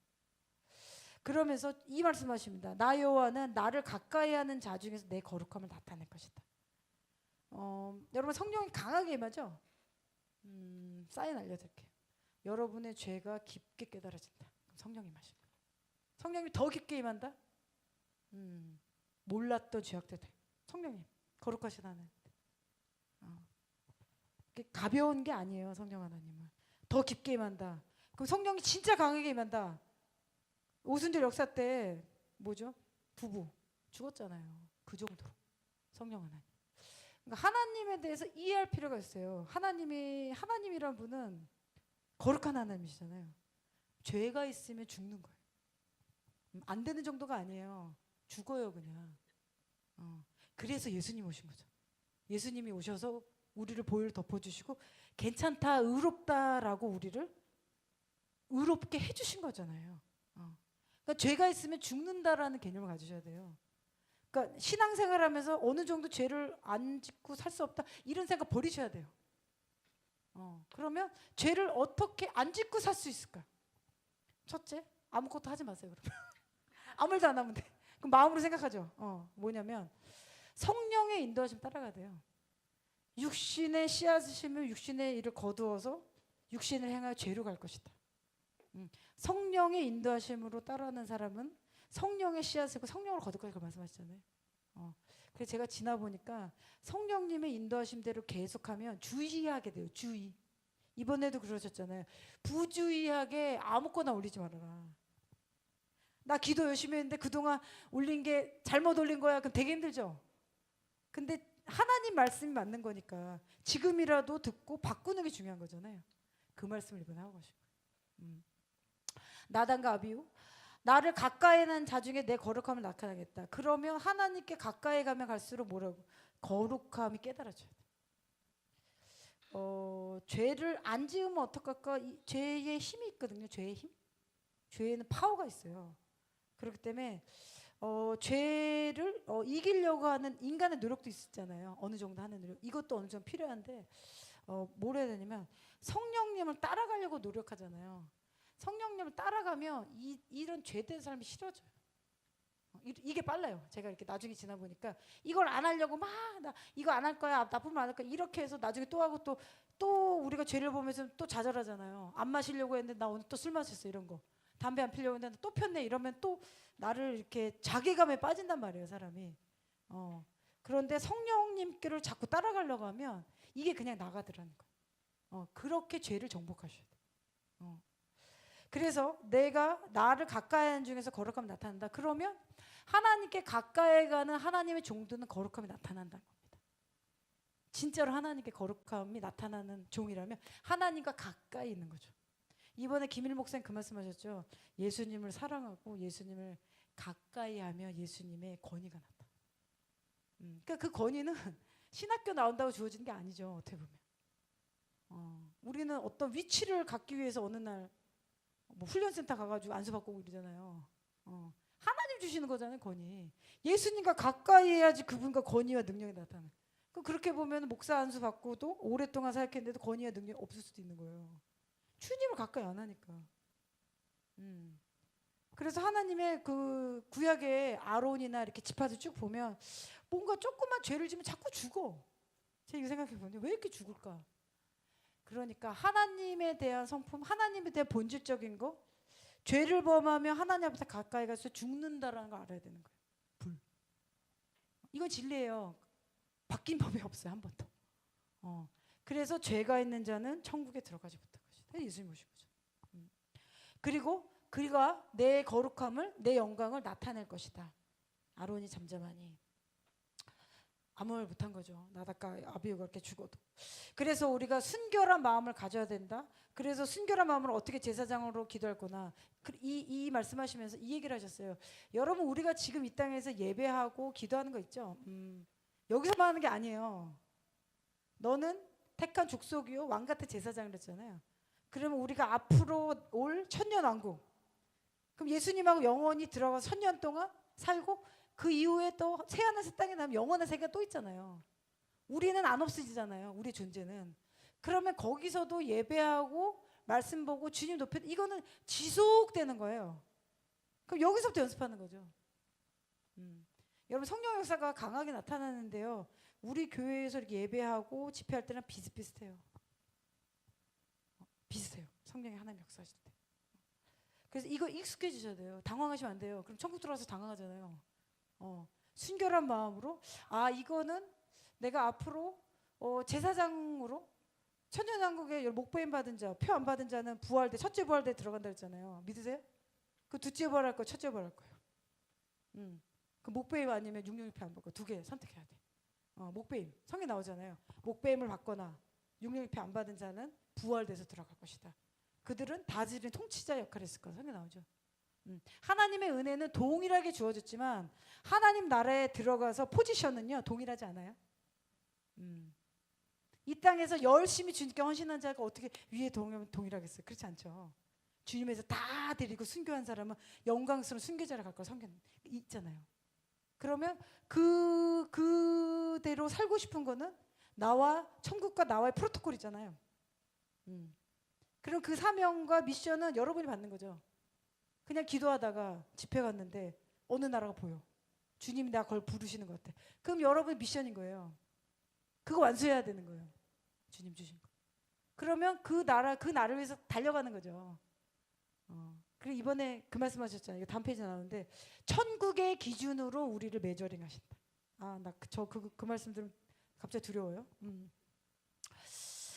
그러면서 이 말씀하십니다. 나 여호와는 나를 가까이하는 자 중에서 내 거룩함을 나타낼 것이다. 여러분 성령이 강하게 임하죠? 사인 알려드릴게요. 여러분의 죄가 깊게 깨달아진다. 그럼 성령이 임하십니다. 성령이 더 깊게 임한다? 몰랐던 죄악들 성령님 거룩하신 하나님. 가벼운 게 아니에요. 성령 하나님은 더 깊게 임한다. 그럼 성령이 진짜 강하게 임한다. 오순절 역사 때 뭐죠? 부부 죽었잖아요. 그 정도로 성령 하나님. 그러니까 하나님에 대해서 이해할 필요가 있어요. 하나님이란 분은 거룩한 하나님이시잖아요. 죄가 있으면 죽는 거예요. 안 되는 정도가 아니에요. 죽어요 그냥. 그래서 예수님 오신 거죠. 예수님이 오셔서 우리를 보혈 덮어주시고 괜찮다 의롭다라고 우리를 의롭게 해주신 거잖아요. 그러니까 죄가 있으면 죽는다라는 개념을 가지셔야 돼요. 그러니까 신앙생활하면서 어느 정도 죄를 안 짓고 살 수 없다 이런 생각 버리셔야 돼요. 그러면 죄를 어떻게 안 짓고 살 수 있을까? 첫째, 아무것도 하지 마세요. 그러면 아무 일도 안 하면 돼. 그럼 마음으로 생각하죠. 뭐냐면 성령의 인도하심 따라가야 돼요. 육신의 씨앗이시면 육신의 일을 거두어서 육신을 행하여 죄로 갈 것이다. 성령의 인도하심으로 따라하는 사람은 성령의 씨앗이고 성령을 거둘 거 말씀하시잖아요. 그래서 제가 지나 보니까 성령님의 인도하심대로 계속하면 주의하게 돼요. 주의. 이번에도 그러셨잖아요. 부주의하게 아무거나 올리지 말아라. 나 기도 열심히 했는데 그동안 올린 게 잘못 올린 거야. 그럼 되게 힘들죠. 근데 하나님 말씀이 맞는 거니까 지금이라도 듣고 바꾸는 게 중요한 거잖아요. 그 말씀을 이번에 하고 가신 거예요. 나단과 아비후 나를 가까이 하는 자 중에 내 거룩함을 나타내겠다. 그러면 하나님께 가까이 가면 갈수록 뭐라고? 거룩함이 깨달아져야 돼. 죄를 안 지으면 어떡할까? 죄의 힘이 있거든요. 죄의 힘. 죄에는 파워가 있어요. 그렇기 때문에 죄를 이기려고 하는 인간의 노력도 있잖아요. 어느 정도 하는 노력. 이것도 어느 정도 필요한데 뭘 해야 되냐면 성령님을 따라가려고 노력하잖아요. 성령님을 따라가면 이런 죄된 삶이 싫어져요. 이게 빨라요. 제가 이렇게 나중에 지나 보니까 이걸 안 하려고 막 나 이거 안 할 거야, 나쁘면 안 할 거야 이렇게 해서 나중에 또 하고 또 우리가 죄를 보면서 또 좌절하잖아요. 안 마시려고 했는데 나 오늘 또 술 마셨어 이런 거. 담배 안 피려고 했는데 또 폈네 이러면 또 나를 이렇게 자괴감에 빠진단 말이에요, 사람이. 그런데 성령님께를 자꾸 따라가려고 하면 이게 그냥 나가더라는 거예요. 그렇게 죄를 정복하셔야 돼요. 그래서 내가 나를 가까이 하는 중에서 거룩함이 나타난다. 그러면 하나님께 가까이 가는 하나님의 종들은 거룩함이 나타난다는 겁니다. 진짜로 하나님께 거룩함이 나타나는 종이라면 하나님과 가까이 있는 거죠. 이번에 김일 목사님 그 말씀하셨죠. 예수님을 사랑하고 예수님을 가까이 하며 예수님의 권위가 나타. 그러니까 그 권위는 신학교 나온다고 주어지는 게 아니죠. 어떻게 보면. 우리는 어떤 위치를 갖기 위해서 어느 날 뭐 훈련센터 가가지고 안수받고 이러잖아요. 하나님 주시는 거잖아요, 권위. 예수님과 가까이 해야지 그분과 권위와 능력이 나타나요. 그렇게 보면 목사 안수 받고도 오랫동안 사역했는데도 권위와 능력이 없을 수도 있는 거예요. 주님을 가까이 안 하니까. 그래서 하나님의 그 구약의 아론이나 이렇게 지파들 쭉 보면 뭔가 조그만 죄를 지면 자꾸 죽어. 제가 이거 생각해 보는데 왜 이렇게 죽을까? 그러니까 하나님에 대한 성품, 하나님에 대한 본질적인 거, 죄를 범하면 하나님 앞에서 가까이 가서 죽는다라는 걸 알아야 되는 거예요. 불. 이건 진리예요. 바뀐 법이 없어요, 한 번도. 그래서 죄가 있는 자는 천국에 들어가지 못할 것이다. 예수님 오신 거죠. 그리고 그가 내 거룩함을, 내 영광을 나타낼 것이다. 아론이 잠잠하니. 아무 말 못한 거죠. 나닷가 아비후가 이렇게 죽어도. 그래서 우리가 순결한 마음을 가져야 된다. 그래서 순결한 마음을 어떻게 제사장으로 기도할 거나 이 말씀하시면서 이 얘기를 하셨어요. 여러분 우리가 지금 이 땅에서 예배하고 기도하는 거 있죠. 여기서만 하는 게 아니에요. 너는 택한 족속이요 왕같은 제사장을 했잖아요. 그러면 우리가 앞으로 올 천년왕국, 그럼 예수님하고 영원히 들어가서 천년 동안 살고 그 이후에 또 새하늘 새 땅에 나면 영원한 세계가 또 있잖아요. 우리는 안 없어지잖아요. 우리 존재는. 그러면 거기서도 예배하고 말씀 보고 주님 높여, 이거는 지속되는 거예요. 그럼 여기서부터 연습하는 거죠. 여러분 성령 역사가 강하게 나타나는데요. 우리 교회에서 이렇게 예배하고 집회할 때는 비슷비슷해요. 비슷해요. 성령이 하나님 역사하실 때. 그래서 이거 익숙해지셔야 돼요. 당황하시면 안 돼요. 그럼 천국 들어가서 당황하잖아요. 순결한 마음으로 이거는 내가 앞으로 제사장으로 천년왕국에 목배임 받은 자, 표 안 받은 자는 부활대, 첫째 부활대 들어간다 했잖아요. 믿으세요? 그 둘째 부활할 거예요, 첫째 부활할 거예요. 그 목배임 아니면 육령일패 안 받고 두 개 선택해야 돼. 목배임 성에 나오잖아요. 목배임을 받거나 육령일패 안 받은 자는 부활돼서 들어갈 것이다. 그들은 다스리는 통치자 역할을 했을 거야. 성에 나오죠. 하나님의 은혜는 동일하게 주어졌지만 하나님 나라에 들어가서 포지션은요 동일하지 않아요. 이 땅에서 열심히 주님께 헌신한 자가 어떻게 위에 동일하겠어요? 그렇지 않죠. 주님에서 다 드리고 순교한 사람은 영광스러운 순교자를 갖고 성경 있잖아요. 그러면 그대로 살고 싶은 거는 나와 천국과 나와의 프로토콜이잖아요. 그럼 그 사명과 미션은 여러분이 받는 거죠. 그냥 기도하다가 집회 갔는데 어느 나라가 보여. 주님이 나 그걸 부르시는 것 같아. 그럼 여러분 미션인 거예요. 그거 완수해야 되는 거예요. 주님 주신 거. 그러면 그 나라를 위해서 달려가는 거죠. 그리고 이번에 그 말씀하셨잖아요. 이거 다음 페이지 나오는데 천국의 기준으로 우리를 메저링 하신다. 그 말씀 들으면 갑자기 두려워요.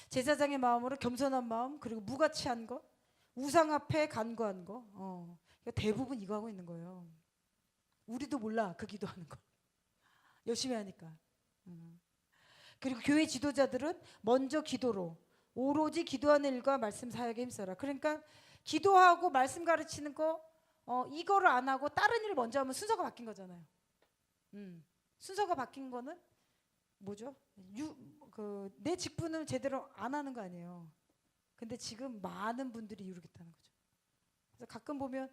제사장의 마음으로 겸손한 마음, 그리고 무가치한 것, 우상 앞에 간구한 거. 대부분 이거 하고 있는 거예요. 우리도 몰라 그 기도하는 거. 열심히 하니까. 그리고 교회 지도자들은 먼저 기도로 오로지 기도하는 일과 말씀 사역에 힘써라. 그러니까 기도하고 말씀 가르치는 거 이거를 안 하고 다른 일을 먼저 하면 순서가 바뀐 거잖아요. 순서가 바뀐 거는 뭐죠? 내 직분을 제대로 안 하는 거 아니에요. 근데 지금 많은 분들이 이루겠다는 거죠. 그래서 가끔 보면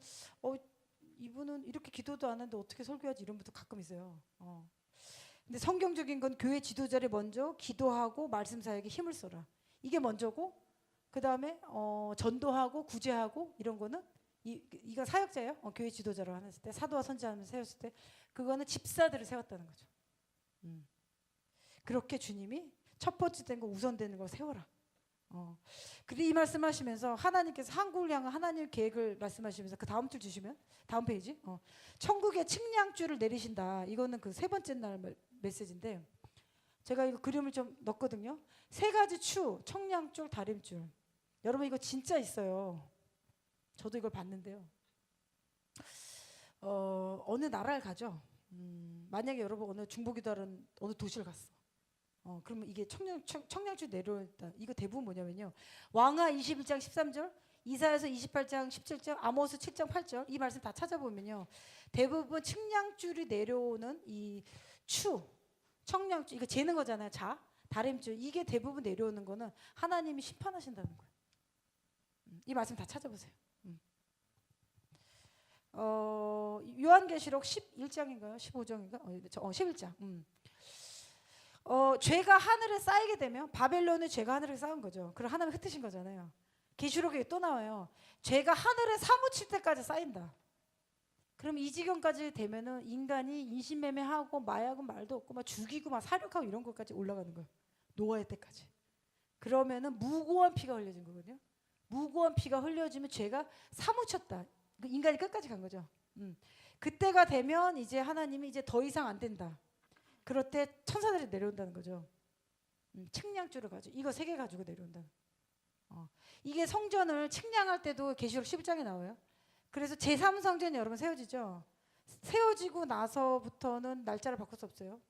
이분은 이렇게 기도도 안 하는데 어떻게 설교하지 이런 분도 가끔 있어요. 근데 성경적인 건 교회 지도자를 먼저 기도하고 말씀 사역에 힘을 써라. 이게 먼저고 그 다음에 전도하고 구제하고 이런 거는 이거 사역자예요. 교회 지도자로 하셨을 때 사도와 선지자하면서 세웠을 때 그거는 집사들을 세웠다는 거죠. 그렇게 주님이 첫 번째 된 거 우선되는 걸 세워라. 그리고 이 말씀하시면서 하나님께서 한국을 향한 하나님의 계획을 말씀하시면서 그 다음 줄 주시면 다음 페이지 천국의 측량줄을 내리신다. 이거는 그 세 번째 날 메시지인데 제가 이거 그림을 좀 넣었거든요. 세 가지 추, 청량줄, 다림줄. 여러분 이거 진짜 있어요. 저도 이걸 봤는데요. 어느 나라를 가죠. 만약에 여러분 어느 중보기도 하는 어느 도시를 갔어. 그러면 이게 청량줄 내려온다. 이거 대부분 뭐냐면요. 왕하 21장 13절, 이사야서 28장 17절, 아모스 7장 8절 이 말씀 다 찾아보면요. 대부분 측량줄이 내려오는 이 청량줄 이거 재는 거잖아요. 자, 다림줄 이게 대부분 내려오는 거는 하나님이 심판하신다는 거예요. 이 말씀 다 찾아보세요. 요한계시록 11장인가요? 15장인가? 11장. 죄가 하늘에 쌓이게 되면 바벨론의 죄가 하늘에 쌓은 거죠. 그럼 하나님 흩으신 거잖아요. 계시록에 또 나와요. 죄가 하늘에 사무칠 때까지 쌓인다. 그럼 이 지경까지 되면은 인간이 인신매매하고 마약은 말도 없고 막 죽이고 막 사륙하고 이런 것까지 올라가는 거예요. 노아의 때까지. 그러면은 무고한 피가 흘려진 거거든요. 무고한 피가 흘려지면 죄가 사무쳤다. 인간이 끝까지 간 거죠. 그때가 되면 이제 하나님이 이제 더 이상 안 된다. 그럴 때 천사들이 내려온다는 거죠. 측량줄을 가지고 이거 3개 가지고 내려온다는. 이게 성전을 측량할 때도 계시록 11장에 나와요. 그래서 제3성전이 여러분 세워지죠. 세워지고 나서부터는 날짜를 바꿀 수 없어요.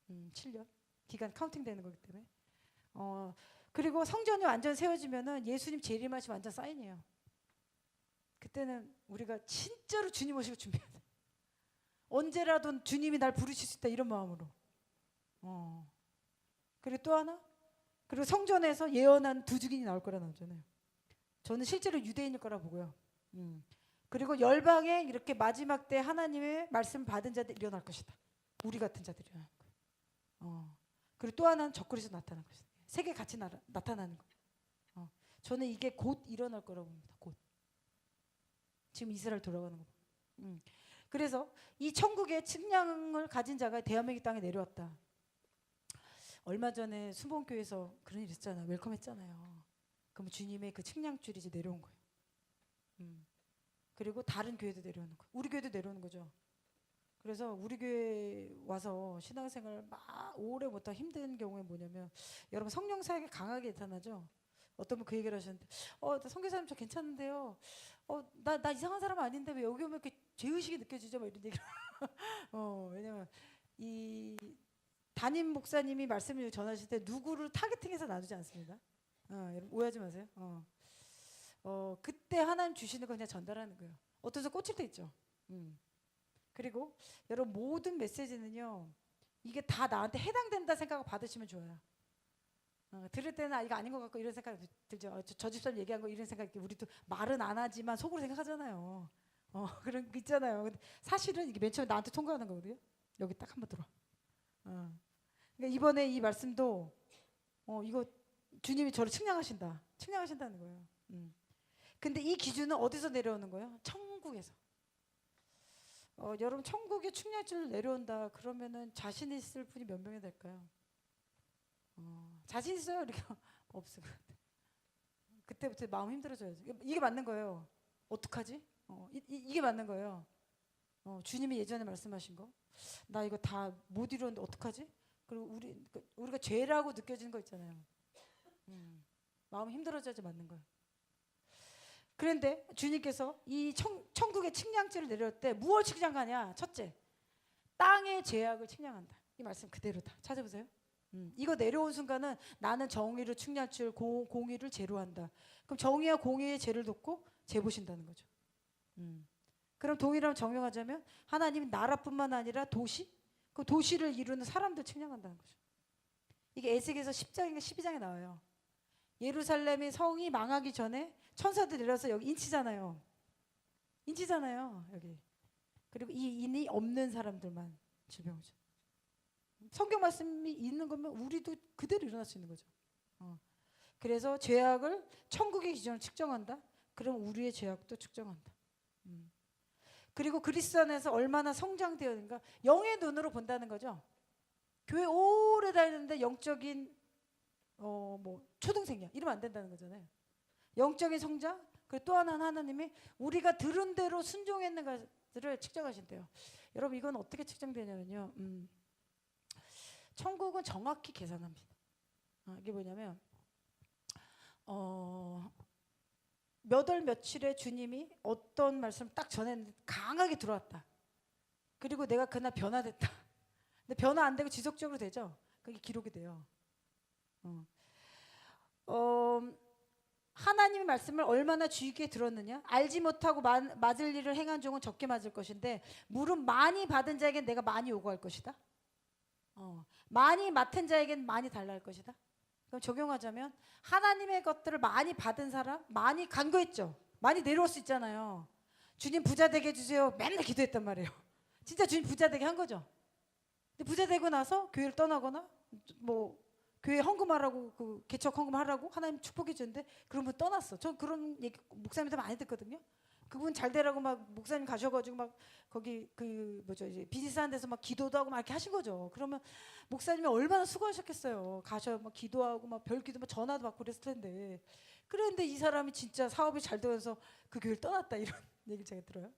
7년 기간 카운팅 되는 거기 때문에. 그리고 성전이 완전 세워지면은 예수님 재림하시 완전 사인이에요. 그때는 우리가 진짜로 주님 오시고 준비해야 돼. 언제라도 주님이 날 부르실 수 있다 이런 마음으로. 그리고 또 하나. 그리고 성전에서 예언한 2증인이 나올 거라 나오잖아요. 저는 실제로 유대인일 거라 보고요. 그리고 열방에 이렇게 마지막 때 하나님의 말씀 받은 자들 일어날 것이다. 우리 같은 자들이 일어날 거예요. 그리고 또 하나는 적그리스도 나타날 것이다. 3개 같이 나타나는 거예요. 저는 이게 곧 일어날 거라고 봅니다. 곧. 지금 이스라엘 돌아가는 거. 그래서 이 천국의 측량을 가진 자가 대한민국 땅에 내려왔다. 얼마 전에 순복음교회에서 그런 일 있었잖아요. 웰컴했잖아요. 그럼 주님의 그 측량줄이 이제 내려온 거예요. 그리고 다른 교회도 내려오는 거예요. 우리 교회도 내려오는 거죠. 그래서 우리 교회 와서 신앙생활 막 오래 못하고 힘든 경우에 뭐냐면 여러분 성령 사역이 강하게 나타나죠. 어떤 분 그 얘기를 하셨는데 나 선교사님 저 괜찮은데요. 나 이상한 사람 아닌데 왜 여기 오면 이렇게 죄의식이 느껴지죠? 막 이런 얘기를. 왜냐면 이 담임 목사님이 말씀을 전하실 때 누구를 타겟팅해서 나누지 않습니다. 여러분 오해하지 마세요. 그때 하나님 주시는 거 그냥 전달하는 거예요. 어떤 사람 꽂힐 때 있죠. 그리고 여러분 모든 메시지는요. 이게 다 나한테 해당된다 생각을 받으시면 좋아요. 들을 때는 이거 아닌 것 같고 이런 생각이 들죠. 저 집사님 얘기한 거 이런 생각이 우리도 말은 안 하지만 속으로 생각하잖아요. 그런 거 있잖아요. 근데 사실은 이게 맨 처음에 나한테 통과하는 거거든요. 여기 딱 한번 들어. 그러니까 이번에 이 말씀도 이거 주님이 저를 측량하신다는 거예요. 근데 이 기준은 어디서 내려오는 거예요? 천국에서. 여러분 천국에 측량줄을 내려온다 그러면은 자신 있을 분이 몇 명이 될까요? 자신 있어요? 우리가 없어. 그때부터 마음 힘들어져야죠. 이게 맞는 거예요. 어떡하지? 이게 맞는 거예요. 주님이 예전에 말씀하신 거. 나 이거 다 못 이루었는데 어떡하지? 그리고 우리가 죄라고 느껴지는 거 있잖아요. 마음 힘들어져야지 맞는 거예요. 그런데 주님께서 이 천국의 측량줄을 내려올 때 무엇을 측량하냐? 첫째, 땅의 죄악을 측량한다. 이 말씀 그대로다. 찾아보세요. 이거 내려온 순간은 나는 정의를 측량줄, 공의를 죄로 한다. 그럼 정의와 공의의 죄를 돕고 죄 보신다는 거죠. 그럼 동의랑 정형하자면 하나님이 나라뿐만 아니라 도시, 그 도시를 이루는 사람들 측량한다는 거죠. 이게 에스겔서 10장인가 12장에 나와요. 예루살렘이 성이 망하기 전에 천사들이 내려서 여기 인치잖아요. 여기. 그리고 이 인이 없는 사람들만 질병을 줘. 성경 말씀이 있는 거면 우리도 그대로 일어날 수 있는 거죠. 그래서 죄악을 천국의 기준으로 측정한다. 그럼 우리의 죄악도 측정한다. 그리고 그리스도 안에서 얼마나 성장되었는가 영의 눈으로 본다는 거죠. 교회 오래 다니는데 영적인 뭐 초등생이야 이러면 안 된다는 거잖아요. 영적인 성장. 그리고 또 하나는 하나님이 우리가 들은 대로 순종했는가를 측정하신대요. 여러분 이건 어떻게 측정되냐면요. 천국은 정확히 계산합니다. 이게 뭐냐면 몇 월 며칠에 주님이 어떤 말씀을 딱 전했는데 강하게 들어왔다. 그리고 내가 그날 변화됐다. 근데 변화 안 되고 지속적으로 되죠. 그게 기록이 돼요. 하나님의 말씀을 얼마나 주의 깊게 들었느냐. 알지 못하고 맞을 일을 행한 종은 적게 맞을 것인데 물은 많이 받은 자에겐 내가 많이 요구할 것이다. 많이 맡은 자에겐 많이 달라 할 것이다. 그럼 적용하자면 하나님의 것들을 많이 받은 사람 많이 간구했죠. 많이 내려올 수 있잖아요. 주님 부자 되게 해주세요. 맨날 기도했단 말이에요. 진짜 주님 부자 되게 한 거죠. 근데 부자 되고 나서 교회를 떠나거나 뭐 교회 헌금하라고 그 개척 헌금하라고 하나님 축복해 주는데 그런 분 떠났어. 저 그런 얘기 목사님들 많이 듣거든요. 그분 잘 되라고 막 목사님 가셔가지고 막 거기 그 뭐죠 이제 비즈니스하는 데서 막 기도도 하고 막 이렇게 하신 거죠. 그러면 목사님이 얼마나 수고하셨겠어요. 가셔 막 기도하고 막 별기도 막 전화도 받고 그랬을 텐데. 그런데 이 사람이 진짜 사업이 잘 되어서 그 교회를 떠났다 이런 얘기를 제가 들어요.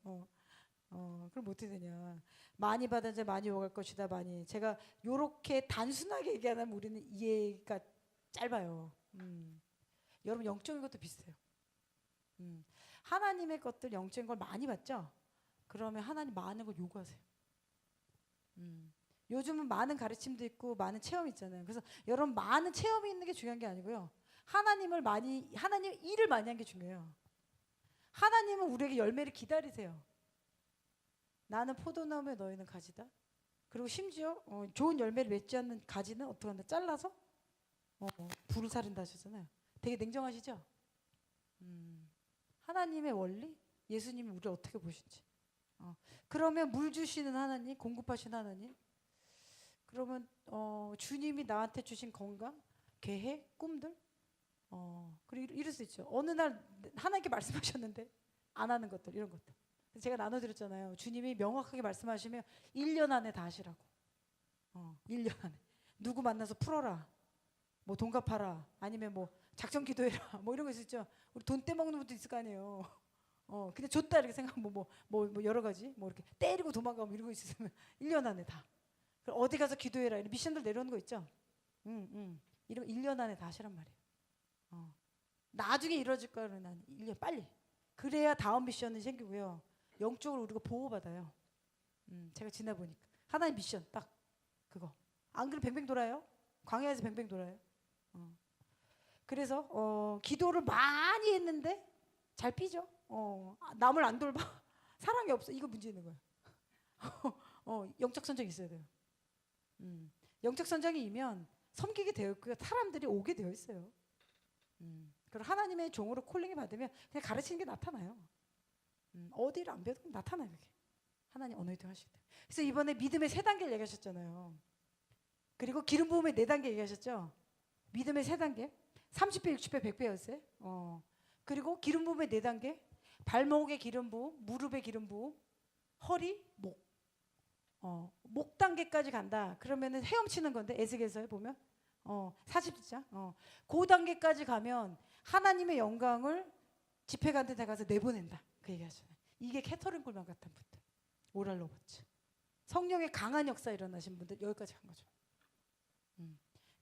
그럼 어떻게 되냐? 많이 받은 자 많이 요구할 것이다. 많이. 제가 요렇게 단순하게 얘기하면 우리는 이해가 짧아요. 여러분 영적인 것도 비슷해요. 하나님의 것들 영적인 걸 많이 받죠? 그러면 하나님 많은 걸 요구하세요. 요즘은 많은 가르침도 있고 많은 체험이 있잖아요. 그래서 여러분 많은 체험이 있는 게 중요한 게 아니고요. 하나님 일을 많이 한 게 중요해요. 하나님은 우리에게 열매를 기다리세요. 나는 포도나무에 너희는 가지다. 그리고 심지어 좋은 열매를 맺지 않는 가지는 어떻게 한다? 잘라서 불을 사른다 하셨잖아요. 되게 냉정하시죠? 하나님의 원리, 예수님이 우리를 어떻게 보신지. 그러면 물 주시는 하나님, 공급하시는 하나님. 그러면 주님이 나한테 주신 건강, 계획, 꿈들. 그리고 이럴 수 있죠. 어느 날 하나님께 말씀하셨는데 안 하는 것들, 이런 것들. 제가 나눠드렸잖아요. 주님이 명확하게 말씀하시면 1년 안에 다 하시라고. 1년 안에. 누구 만나서 풀어라. 뭐 돈 갚아라. 아니면 뭐 작전 기도해라. 뭐 이런 거 있었죠. 우리 돈 떼먹는 것도 있을 거 아니에요. 그냥 줬다 이렇게 생각하면 뭐 여러 가지 뭐 이렇게 때리고 도망가고 이런 거 있으면 1년 안에 다. 어디 가서 기도해라. 이런 미션들 내려오는 거 있죠. 이런 1년 안에 다 하시란 말이에요. 나중에 이루어질 거는 난 1년 빨리. 그래야 다음 미션은 생기고요. 영적으로 우리가 보호받아요. 제가 지나보니까 하나의 미션 딱 그거. 안 그러면 뱅뱅 돌아요. 광야에서 뱅뱅 돌아요. 그래서 기도를 많이 했는데 잘 삐져. 남을 안 돌봐. 사랑이 없어. 이거 문제 있는 거야. 영적 선정이 있어야 돼요. 영적 선정이 이면 섬기게 되어 있고요. 사람들이 오게 되어 있어요. 그리고 하나님의 종으로 콜링이 받으면 그냥 가르치는 게 나타나요. 어디를 안 배워도 나타나요. 그게. 하나님 어노인팅 하실 때. 그래서 이번에 믿음의 3단계를 얘기하셨잖아요. 그리고 기름 부음의 4단계 얘기하셨죠. 믿음의 3단계. 30배, 60배, 100배였어요. 그리고 기름 부음의 4단계. 발목의 기름 부음, 무릎의 기름 부음, 허리, 목. 목 단계까지 간다. 그러면은 헤엄치는 건데 에스겔서에 보면 40장. 그 단계까지 가면 하나님의 영광을 집회가는 데 가서 내보낸다. 그 얘기하잖아요. 이게 캐터린 굴만 같은 분들. 오랄 로버츠. 성령의 강한 역사 일어나신 분들 여기까지 간 거죠.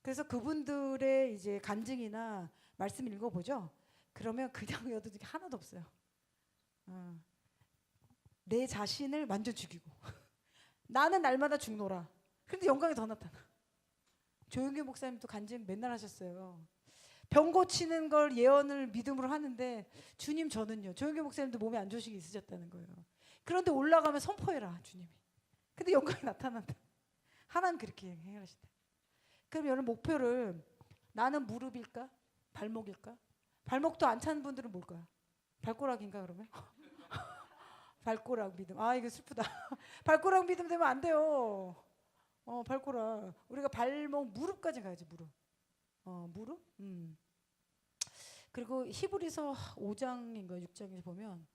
그래서 그분들의 이제 간증이나 말씀 읽어보죠. 그러면 그냥 외워도 게 하나도 없어요. 내 자신을 완전 죽이고 나는 날마다 죽노라. 그런데 영광이 더 나타나. 조용기 목사님도 간증 맨날 하셨어요. 병 고치는 걸 예언을 믿음으로 하는데 주님 저는요. 조용기 목사님도 몸에 안 좋으신 게 있으셨다는 거예요. 그런데 올라가면 선포해라 주님이. 근데 영광이 나타난다. 하나님 그렇게 행하신다. 그럼 여러분 목표를 나는 무릎일까? 발목일까? 발목도 안 차는 분들은 뭘까요? 발꼬락인가 그러면? 발꼬락 믿음. 아 이거 슬프다. 발꼬락 믿음 되면 안 돼요. 발꼬락. 우리가 발목 무릎까지 가야지 무릎. 무릎. 그리고 히브리서 5장인가 6장에서 보면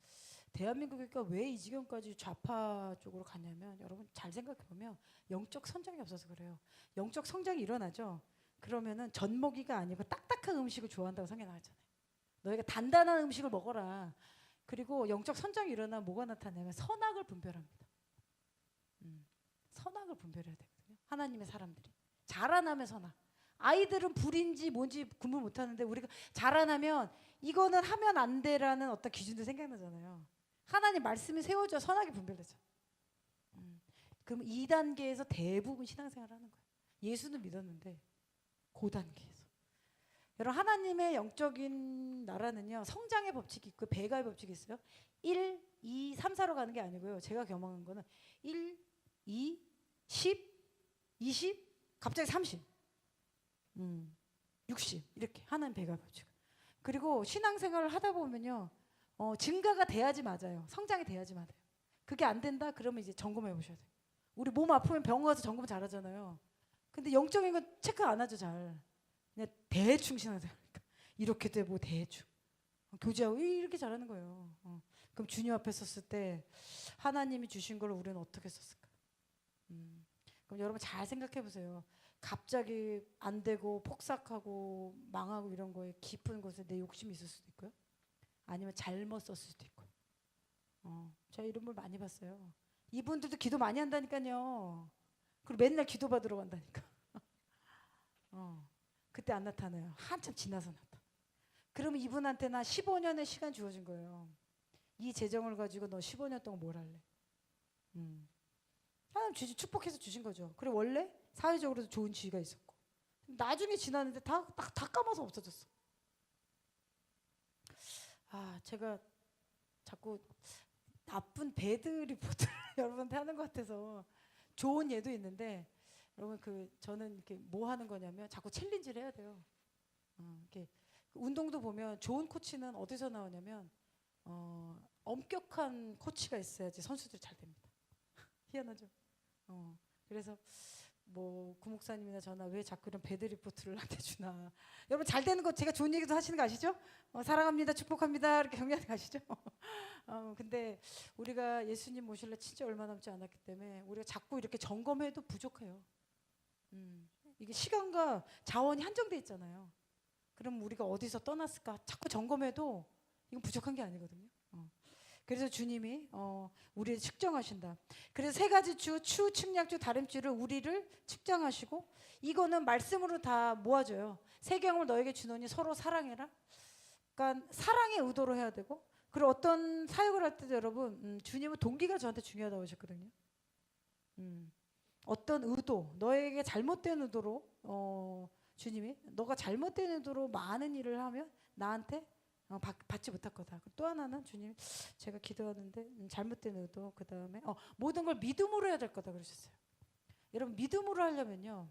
대한민국이 왜 이 지경까지 좌파 쪽으로 갔냐면 여러분 잘 생각해 보면 영적 성장이 없어서 그래요. 영적 성장이 일어나죠. 그러면은 젖먹이가 아니고 딱딱한 음식을 좋아한다고 성경에 나왔잖아요. 너희가 단단한 음식을 먹어라. 그리고 영적 성장이 일어나면 뭐가 나타나냐면 선악을 분별합니다. 선악을 분별해야 되거든요. 하나님의 사람들이 자라나면 선악. 아이들은 불인지 뭔지 구분 못하는데 우리가 자라나면 이거는 하면 안 돼라는 어떤 기준도 생각나잖아요. 하나님 말씀이 세워져 선악이 분별되죠. 그럼 2단계에서 대부분 신앙생활을 하는 거예요. 예수는 믿었는데 그 단계에서. 여러분 하나님의 영적인 나라는요. 성장의 법칙이 있고 배가의 법칙이 있어요. 1, 2, 3, 4로 가는 게 아니고요. 제가 경험한 거는 1, 2, 10, 20, 갑자기 30, 60 이렇게 하나님 배가의 법칙. 그리고 신앙생활을 하다 보면요. 증가가 돼야지 맞아요. 성장이 돼야지 맞아요. 그게 안 된다? 그러면 이제 점검해 보셔야 돼요. 우리 몸 아프면 병원 가서 점검 잘하잖아요. 근데 영적인 건 체크 안 하죠 잘. 그냥 대충 신앙생활하니까 이렇게 되고 대충 교제하고 이렇게 잘하는 거예요. 그럼 주님 앞에 섰을 때 하나님이 주신 걸 우리는 어떻게 썼을까? 그럼 여러분 잘 생각해 보세요. 갑자기 안 되고 폭삭하고 망하고 이런 거에 깊은 곳에 내 욕심이 있을 수도 있고요. 아니면 잘못 썼을 수도 있고요. 제가 이런 걸 많이 봤어요. 이분들도 기도 많이 한다니까요. 그리고 맨날 기도 받으러 간다니까. 그때 안 나타나요. 한참 지나서 나타나. 그러면 이분한테나 15년의 시간 주어진 거예요. 이 재정을 가지고 너 15년 동안 뭘 할래? 하나님 축복해서 주신 거죠. 그리고 원래 사회적으로도 좋은 지위가 있었고 나중에 지났는데 다 까마서 없어졌어. 제가 자꾸 나쁜 배드 리포트를 여러분한테 하는 것 같아서 좋은 예도 있는데 여러분 저는 이렇게 뭐 하는 거냐면 자꾸 챌린지를 해야 돼요. 이렇게 운동도 보면 좋은 코치는 어디서 나오냐면 엄격한 코치가 있어야지 선수들이 잘 됩니다. 희한하죠. 그래서 뭐 구목사님이나 저나 왜 자꾸 이런 배드 리포트를 나한테 주나. 여러분 잘 되는 거 제가 좋은 얘기도 하시는 거 아시죠? 사랑합니다, 축복합니다 이렇게 격려하는 거 아시죠? 근데 우리가 예수님 모실래 진짜 얼마 남지 않았기 때문에 우리가 자꾸 이렇게 점검해도 부족해요. 이게 시간과 자원이 한정돼 있잖아요. 그럼 우리가 어디서 떠났을까? 자꾸 점검해도 이건 부족한 게 아니거든요. 그래서 주님이 우리를 측정하신다. 그래서 세 가지 추, 측량주, 다림주를 우리를 측정하시고 이거는 말씀으로 다 모아줘요. 새 계명을 너에게 주노니 서로 사랑해라. 그러니까 사랑의 의도로 해야 되고 그리고 어떤 사역을 할 때도 여러분 주님은 동기가 저한테 중요하다고 하셨거든요. 어떤 의도, 너에게 잘못된 의도로 주님이 너가 잘못된 의도로 많은 일을 하면 나한테 받지 못할 거다. 또 하나는 주님 제가 기도하는데 잘못된 의도 그 다음에 모든 걸 믿음으로 해야 될 거다 그러셨어요. 여러분 믿음으로 하려면요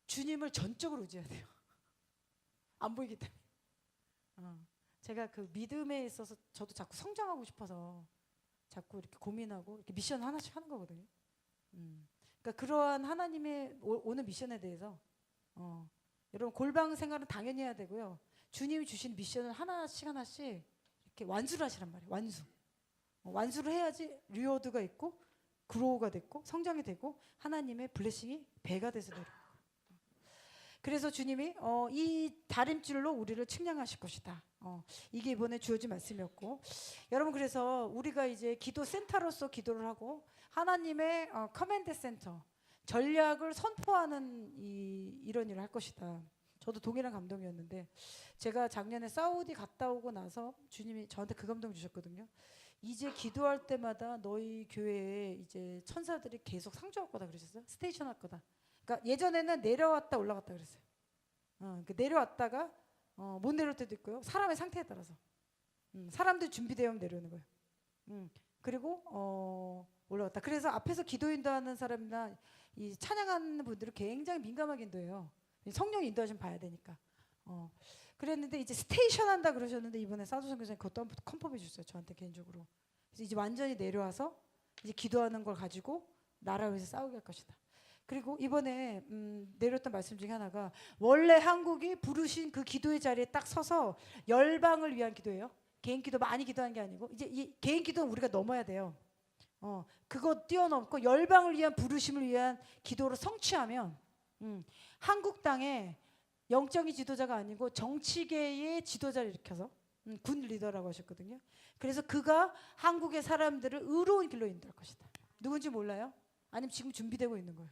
주님을 전적으로 의지해야 돼요. 안 보이기 때문에. 제가 그 믿음에 있어서 저도 자꾸 성장하고 싶어서 자꾸 이렇게 고민하고 이렇게 미션 하나씩 하는 거거든요. 그러니까 그러한 하나님의 오는 미션에 대해서 여러분 골방 생활은 당연히 해야 되고요. 주님이 주신 미션을 하나씩 이렇게 완수를 하시란 말이에요. 완수를 해야지 리워드가 있고 그로우가 됐고 성장이 되고 하나님의 블레싱이 배가 돼서 내려요. 그래서 주님이 이 다림줄로 우리를 측량하실 것이다. 이게 이번에 주어진 말씀이었고 여러분 그래서 우리가 이제 기도 센터로서 기도를 하고 하나님의 커맨드 센터 전략을 선포하는 이런 일을 할 것이다. 저도 동일한 감동이었는데 제가 작년에 사우디 갔다 오고 나서 주님이 저한테 그 감동 주셨거든요. 이제 기도할 때마다 너희 교회에 이제 천사들이 계속 상주할 거다 그러셨어요. 스테이션 할 거다. 그러니까 예전에는 내려왔다 올라갔다 그랬어요. 내려왔다가 못 내려올 때도 있고요. 사람의 상태에 따라서 사람들 준비되면 내려오는 거예요. 그리고 올라갔다. 그래서 앞에서 기도 인도하는 사람이나 이 찬양하는 분들은 굉장히 민감하게 인도해요. 성령 인도하시면 봐야 되니까. 그랬는데 이제 스테이션 한다 그러셨는데 이번에 사도선 교사님 그것도 한번 컨펌해 주셨어요. 저한테 개인적으로. 그래서 이제 완전히 내려와서 이제 기도하는 걸 가지고 나라 위해서 싸우게 할 것이다. 그리고 이번에 내렸던 말씀 중에 하나가 원래 한국이 부르신 그 기도의 자리에 딱 서서 열방을 위한 기도예요. 개인 기도 많이 기도한 게 아니고 이제 이 개인 기도는 우리가 넘어야 돼요. 그거 뛰어넘고 열방을 위한 부르심을 위한 기도로 성취하면 한국 땅에 영적인 지도자가 아니고 정치계의 지도자를 일으켜서 군 리더라고 하셨거든요. 그래서 그가 한국의 사람들을 의로운 길로 인도할 것이다. 누군지 몰라요? 아니면 지금 준비되고 있는 거예요.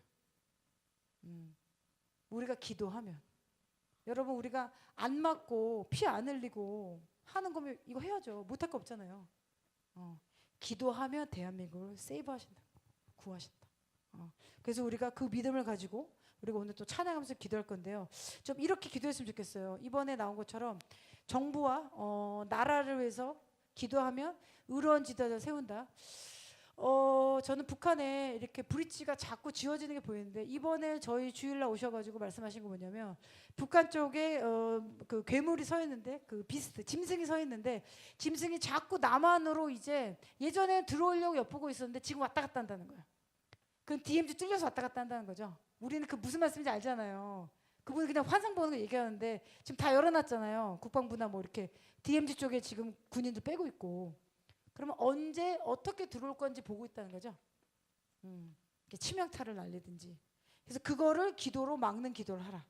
우리가 기도하면 여러분 우리가 안 맞고 피 안 흘리고 하는 거면 이거 해야죠. 못할 거 없잖아요. 기도하면 대한민국을 세이브하신다. 구하신다. 그래서 우리가 그 믿음을 가지고 우리가 오늘 또 찬양하면서 기도할 건데요. 좀 이렇게 기도했으면 좋겠어요. 이번에 나온 것처럼 정부와 나라를 위해서 기도하면 의로운 지도자를 세운다. 저는 북한에 이렇게 브릿지가 자꾸 지어지는 게 보이는데 이번에 저희 주일날 오셔가지고 말씀하신 거 뭐냐면 북한 쪽에 그 괴물이 서 있는데 그 비스트 짐승이 서 있는데 짐승이 자꾸 남한으로 이제 예전에 들어오려고 엿보고 있었는데 지금 왔다 갔다 한다는 거예요. 그 DMZ 뚫려서 왔다 갔다 한다는 거죠. 우리는 그 무슨 말씀인지 알잖아요. 그분은 그냥 환상 보는 거 얘기하는데 지금 다 열어놨잖아요. 국방부나 뭐 이렇게 DMZ 쪽에 지금 군인들 빼고 있고. 그러면 언제 어떻게 들어올 건지 보고 있다는 거죠. 치명타를 날리든지. 그래서 그거를 기도로 막는 기도를 하라.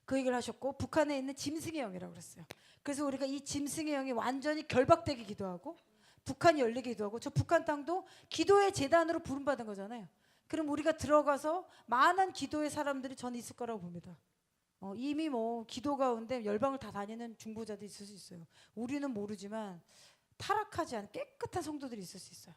그 얘기를 하셨고 북한에 있는 짐승의 영이라고 그랬어요. 그래서 우리가 이 짐승의 영이 완전히 결박되게 기도하고 북한이 열리게 기도하고 저 북한 땅도 기도의 재단으로 부름받은 거잖아요. 그럼 우리가 들어가서 많은 기도의 사람들이 저는 있을 거라고 봅니다. 이미 뭐 기도 가운데 열방을 다 다니는 중보자들이 있을 수 있어요. 우리는 모르지만 타락하지 않은 깨끗한 성도들이 있을 수 있어요.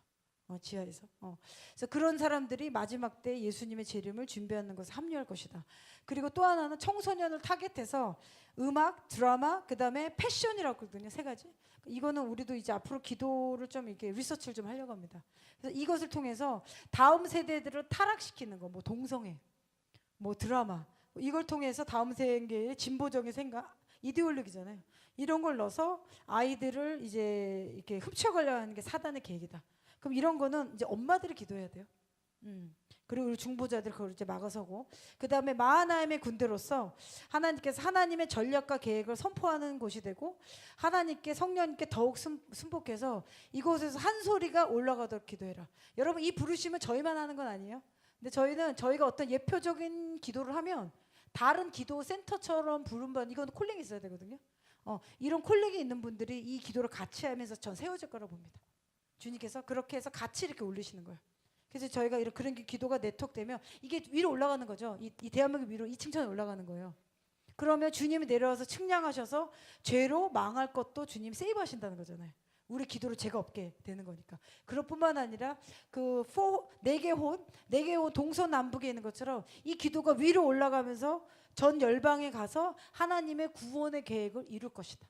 지하에서. 그래서 그런 사람들이 마지막 때 예수님의 재림을 준비하는 것에 합류할 것이다. 그리고 또 하나는 청소년을 타겟해서 음악, 드라마, 그 다음에 패션이라고 하거든요. 세 가지. 이거는 우리도 이제 앞으로 기도를 좀 이렇게 리서치를 좀 하려고 합니다. 그래서 이것을 통해서 다음 세대들을 타락시키는 거, 뭐 동성애, 뭐 드라마, 이걸 통해서 다음 세대의 진보적인 생각, 이데올로기잖아요. 이런 걸 넣어서 아이들을 이제 이렇게 흡쳐가려 하는 게 사단의 계획이다. 그럼 이런 거는 이제 엄마들이 기도해야 돼요. 그리고 우리 중보자들 그걸 이제 막아서고 그 다음에 마하나임의 군대로서 하나님께서 하나님의 전략과 계획을 선포하는 곳이 되고 하나님께 성령님께 더욱 순복해서 이곳에서 한 소리가 올라가도록 기도해라. 여러분 이 부르심은 저희만 하는 건 아니에요. 근데 저희가 어떤 예표적인 기도를 하면 다른 기도 센터처럼 부름받는 이건 콜링이 있어야 되거든요. 이런 콜링이 있는 분들이 이 기도를 같이 하면서 전 세워질 거라고 봅니다. 주님께서 그렇게 해서 같이 이렇게 올리시는 거예요. 그래서 저희가 이런 그런 기도가 네트워크되면 이게 위로 올라가는 거죠. 이 대한민국 위로 이 층천에 올라가는 거예요. 그러면 주님이 내려와서 측량하셔서 죄로 망할 것도 주님이 세이브하신다는 거잖아요. 우리 기도로 죄가 없게 되는 거니까. 그럴 뿐만 아니라 그 네 개 혼 동서남북에 있는 것처럼 이 기도가 위로 올라가면서 전 열방에 가서 하나님의 구원의 계획을 이룰 것이다.